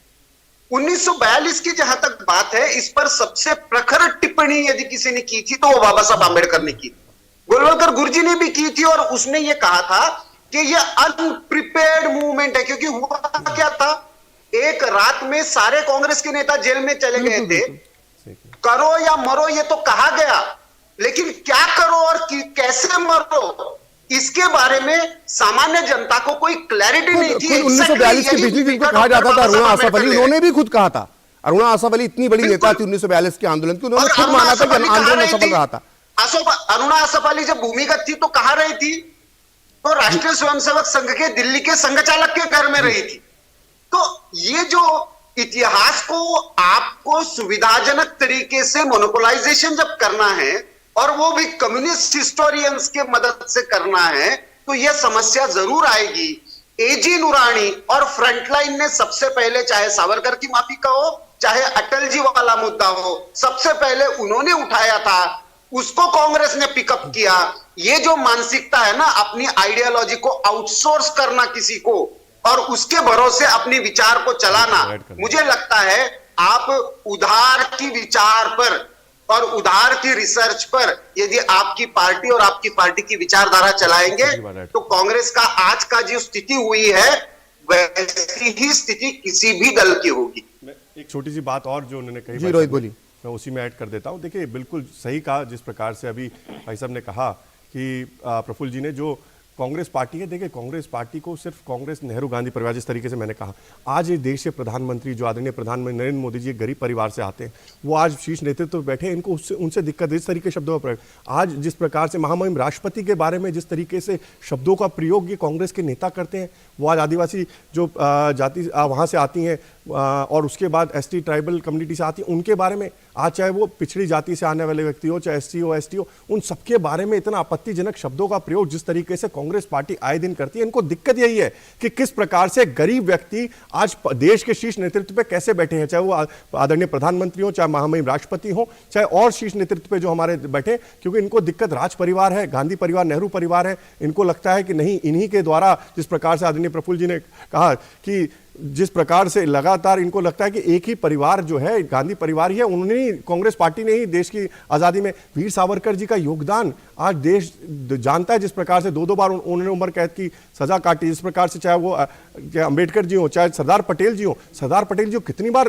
1942 की जहां तक बात है, इस पर सबसे प्रखर टिप्पणी यदि किसी ने की थी तो वो बाबा साहब आंबेडकर ने की थी। गोलवलकर गुरुजी ने भी की थी और उसने ये कहा था कि ये अनप्रिपेयर्ड मूवमेंट है। क्योंकि हुआ क्या था, एक रात में सारे कांग्रेस के नेता जेल में चले गए थे। करो या मरो ये तो कहा गया, लेकिन क्या करो और कैसे मरो इसके बारे में सामान्य जनता को कोई क्लैरिटी नहीं थी। 1942 के बिजली बिल को कहा जाता था, अरुणा आसफ अली, उन्होंने भी खुद कहा था। अरुणा आसफ अली इतनी बड़ी नेता थी 1942 के आंदोलन की, उन्होंने खुद माना था कि आंदोलन सफल रहा था। अरुणा आसफ अली जब भूमिगत थी तो कहां रही थी? तो राष्ट्रीय स्वयंसेवक संघ के दिल्ली के संघ चालक के घर में रही थी। तो ये जो इतिहास को आपको सुविधाजनक तरीके से मोनोपोलाइजेशन जब करना है और वो भी कम्युनिस्ट हिस्टोरियंस के मदद से करना है, तो यह समस्या जरूर आएगी। एजी नुरानी और फ्रंटलाइन ने सबसे पहले, चाहे सावरकर की माफी का हो, चाहे अटल जी वाला मुद्दा हो, सबसे पहले उन्होंने उठाया था, उसको कांग्रेस ने पिकअप किया। ये जो मानसिकता है ना, अपनी आइडियोलॉजी को आउटसोर्स करना किसी को और उसके भरोसे अपने विचार को चलाना, मुझे लगता है आप उधार की विचार पर और उधार की रिसर्च पर यदि आपकी पार्टी और आपकी पार्टी की विचारधारा चलाएंगे तो कांग्रेस का आज का जो स्थिति हुई है वैसी ही स्थिति किसी भी दल की होगी। एक छोटी सी बात और जो उन्होंने कही, जी रोहित बोलिए। मैं उसी में ऐड कर देता हूं। देखिए, बिल्कुल सही कहा जिस प्रकार से अभी भाई साहब ने कहा कि प्रफुल्ल जी ने, जो कांग्रेस पार्टी है। देखिए, कांग्रेस पार्टी को सिर्फ कांग्रेस नेहरू गांधी परिवार, जिस तरीके से मैंने कहा, आज ये देश के प्रधानमंत्री जो आदरणीय प्रधानमंत्री नरेंद्र मोदी जी गरीब परिवार से आते हैं, वो आज शीर्ष नेतृत्व में बैठे हैं, इनको उनसे दिक्कत इस तरीके शब्दों का प्रयोग। आज जिस प्रकार से महामहिम राष्ट्रपति के बारे में जिस तरीके से शब्दों का प्रयोग ये कांग्रेस के नेता करते हैं, वो आज आदिवासी जो जाति वहाँ से आती हैं और उसके बाद एसटी ट्राइबल कम्युनिटी से आती हैं, उनके बारे में आज चाहे वो पिछड़ी जाति से आने वाले व्यक्ति हो, चाहे एससी हो, एसटी हो, उन सबके बारे में इतना आपत्तिजनक शब्दों का प्रयोग जिस तरीके से कांग्रेस पार्टी आए दिन करती है। इनको दिक्कत यही है कि किस प्रकार से गरीब व्यक्ति आज देश के शीर्ष नेतृत्व पे कैसे बैठे हैं, चाहे वो आदरणीय प्रधानमंत्री हो, चाहे महामहिम राष्ट्रपति हो, चाहे और शीर्ष नेतृत्व पे जो हमारे बैठे, क्योंकि इनको दिक्कत राज परिवार है, गांधी परिवार, नेहरू परिवार है। इनको लगता है कि नहीं, इन्हीं के द्वारा, जिस प्रकार से आदरणीय प्रफुल्ल जी ने कहा कि जिस प्रकार से लगातार इनको लगता है कि एक ही परिवार जो है गांधी परिवार ही है, उन्होंने, कांग्रेस पार्टी ने ही देश की आज़ादी में वीर सावरकर जी का योगदान आज देश जानता है। जिस प्रकार से 2-2 बार उन्होंने उम्र कैद की सजा काटी, जिस प्रकार से चाहे वो अंबेडकर जी हो, चाहे सरदार पटेल जी हो, सरदार पटेल जी को कितनी बार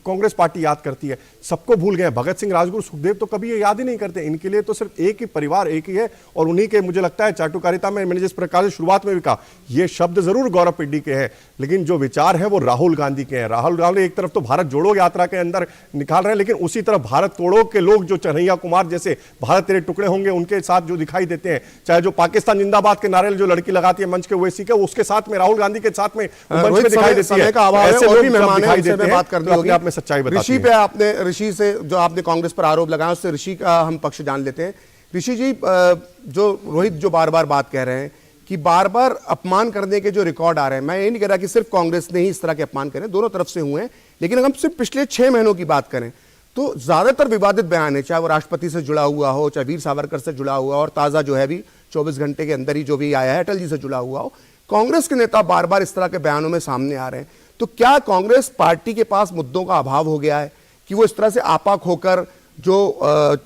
कांग्रेस पार्टी याद करती है, सबको भूल गए। भगत सिंह, राजगुरु, सुखदेव तो कभी ये याद ही नहीं करते। इनके लिए तो सिर्फ एक ही परिवार, एक ही है, और उन्हीं के, मुझे लगता है, चाटुकारिता में मैंने जिस प्रकार से शुरुआत में भी कहा, ये शब्द जरूर गौरव पिड्डी के हैं, लेकिन जो विचार है वो राहुल गांधी के हैं। राहुल गांधी एक तरफ तो भारत जोड़ो यात्रा के अंदर निकाल रहे हैं, लेकिन उसी तरफ भारत तोड़ो के लोग जो कन्हैया कुमार जैसे भारत तेरे टुकड़े होंगे उनके साथ जो दिखाई देते हैं, चाहे जो पाकिस्तान जिंदाबाद के नारे जो लड़की लगाती है मंच के ओवैसी के, उसके साथ में राहुल गांधी के साथ में मंच पे दिखाई देती है। का अभाव है, और भी मेहमान हैं, उनसे मैं बात करनी होगी। आप में सच्चाई बताते हैं। ऋषि पे आपने, ऋषि से जो आपने कांग्रेस पर आरोप लगाया, उससे ऋषि का हम पक्ष जान लेते हैं। ऋषि जी, जो रोहित जो बार बार बात कह रहे हैं कि बार बार अपमान करने के जो रिकॉर्ड आ रहे हैं, मैं ये नहीं कह रहा कि सिर्फ कांग्रेस ने ही इस तरह के अपमान करे, दोनों तरफ से हुए हैं, लेकिन अगर हम सिर्फ पिछले 6 महीनों की बात करें तो ज्यादातर विवादित बयान है, चाहे वो राष्ट्रपति से जुड़ा हुआ हो, चाहे वीर सावरकर से जुड़ा हुआ, और ताजा जो है भी 24 घंटे के अंदर ही जो भी आया है अटल जी से जुड़ा हुआ हो, कांग्रेस के नेता बार बार इस तरह के बयानों में सामने आ रहे हैं। तो क्या कांग्रेस पार्टी के पास मुद्दों का अभाव हो गया है कि वो इस तरह से आपाक होकर जो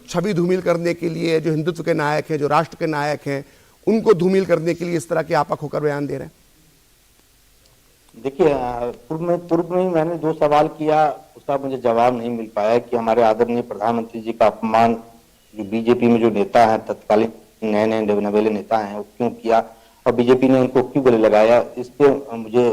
छवि धूमिल करने के लिए, जो हिंदुत्व के नायक हैं, जो राष्ट्र के नायक हैं, उनको धूमिल करने के लिए इस तरह के आपाक होकर बयान दे रहे हैं? देखिए, पूर्व में मैंने 2 सवाल किया, उसका मुझे जवाब नहीं मिल पाया कि हमारे आदरणीय प्रधानमंत्री जी का अपमान जो बीजेपी में जो नेता है, तत्कालीन नए नवेले नेता हैं, वो क्यों किया और बीजेपी ने उनको क्यों गले लगाया, इस पे मुझे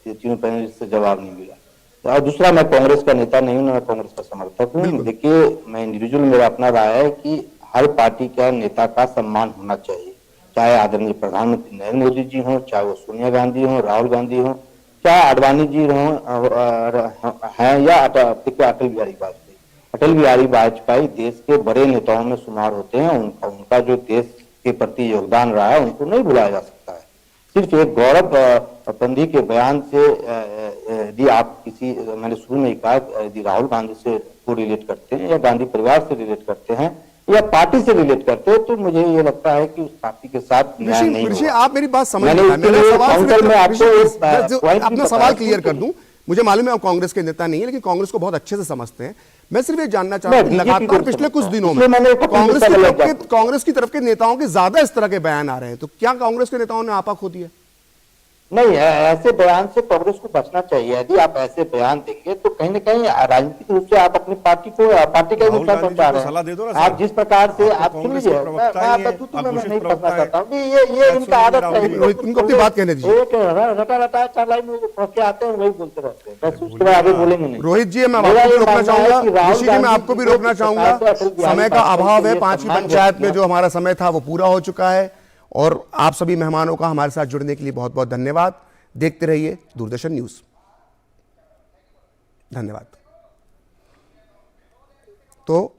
तीनों पैनलिस्ट से जवाब नहीं मिला। और दूसरा, मैं कांग्रेस का नेता नहीं हूँ, मैं कांग्रेस का समर्थक हूँ। देखिए, मैं इंडिविजुअल, मेरा अपना राय है कि हर पार्टी का नेता का सम्मान होना चाहिए, चाहे आदरणीय प्रधानमंत्री नरेंद्र मोदी जी हों, चाहे वो सोनिया गांधी हों, राहुल गांधी हों, चाहे आडवाणी जी हैं, या अटल बिहारी वाजपेयी। अटल बिहारी वाजपेयी देश के बड़े नेताओं में शुमार होते हैं। उनका जो देश के प्रति योगदान रहा है, उनको नहीं भुलाया जा सकता है। सिर्फ एक गौरव बंदी के बयान से यदि आप किसी, मैंने शुरू में ही कहा, यदि राहुल गांधी से को रिलेट करते हैं या गांधी परिवार से रिलेट करते हैं या पार्टी से रिलेट करते हैं, तो मुझे ये लगता है कि उस पार्टी के साथ न्याय नहीं होगा। आप मेरी बात समझ, अपना सवाल क्लियर कर दूं। मुझे मालूम है आप कांग्रेस के नेता नहीं है, लेकिन कांग्रेस को बहुत अच्छे से समझते हैं। मैं सिर्फ ये जानना चाहता हूं, लगातार पिछले कुछ दिनों में कांग्रेस की तरफ के नेताओं के ज्यादा इस तरह के बयान आ रहे हैं, तो क्या कांग्रेस के नेताओं ने आपा खो दिया? नहीं, ऐसे बयान से कांग्रेस को बचना चाहिए। यदि आप ऐसे बयान देंगे तो कहीं न कहीं राजनीतिक रूप से आप अपनी पार्टी का नुकसान पहुंचा रहे हैं। आप जिस प्रकार से, आप सुन लीजिए, मैं नहीं फंसना चाहता हूँ, ये इनका आदत है, उनको अपनी बात कहने दीजिए। रटा 4 लाइन में पहुंच के आते हैं, वही बोलते रहते हैं, बस उसके बाद आगे बोलेंगे नहीं। रोहित जी, मैं आपको भी रोकना चाहूंगा, ऋषि जी मैं आपको भी रोकना चाहूंगा, समय का अभाव है। 5वीं पंचायत में जो हमारा समय था वो पूरा हो चुका है, और आप सभी मेहमानों का हमारे साथ जुड़ने के लिए बहुत बहुत धन्यवाद। देखते रहिए दूरदर्शन न्यूज। धन्यवाद। तो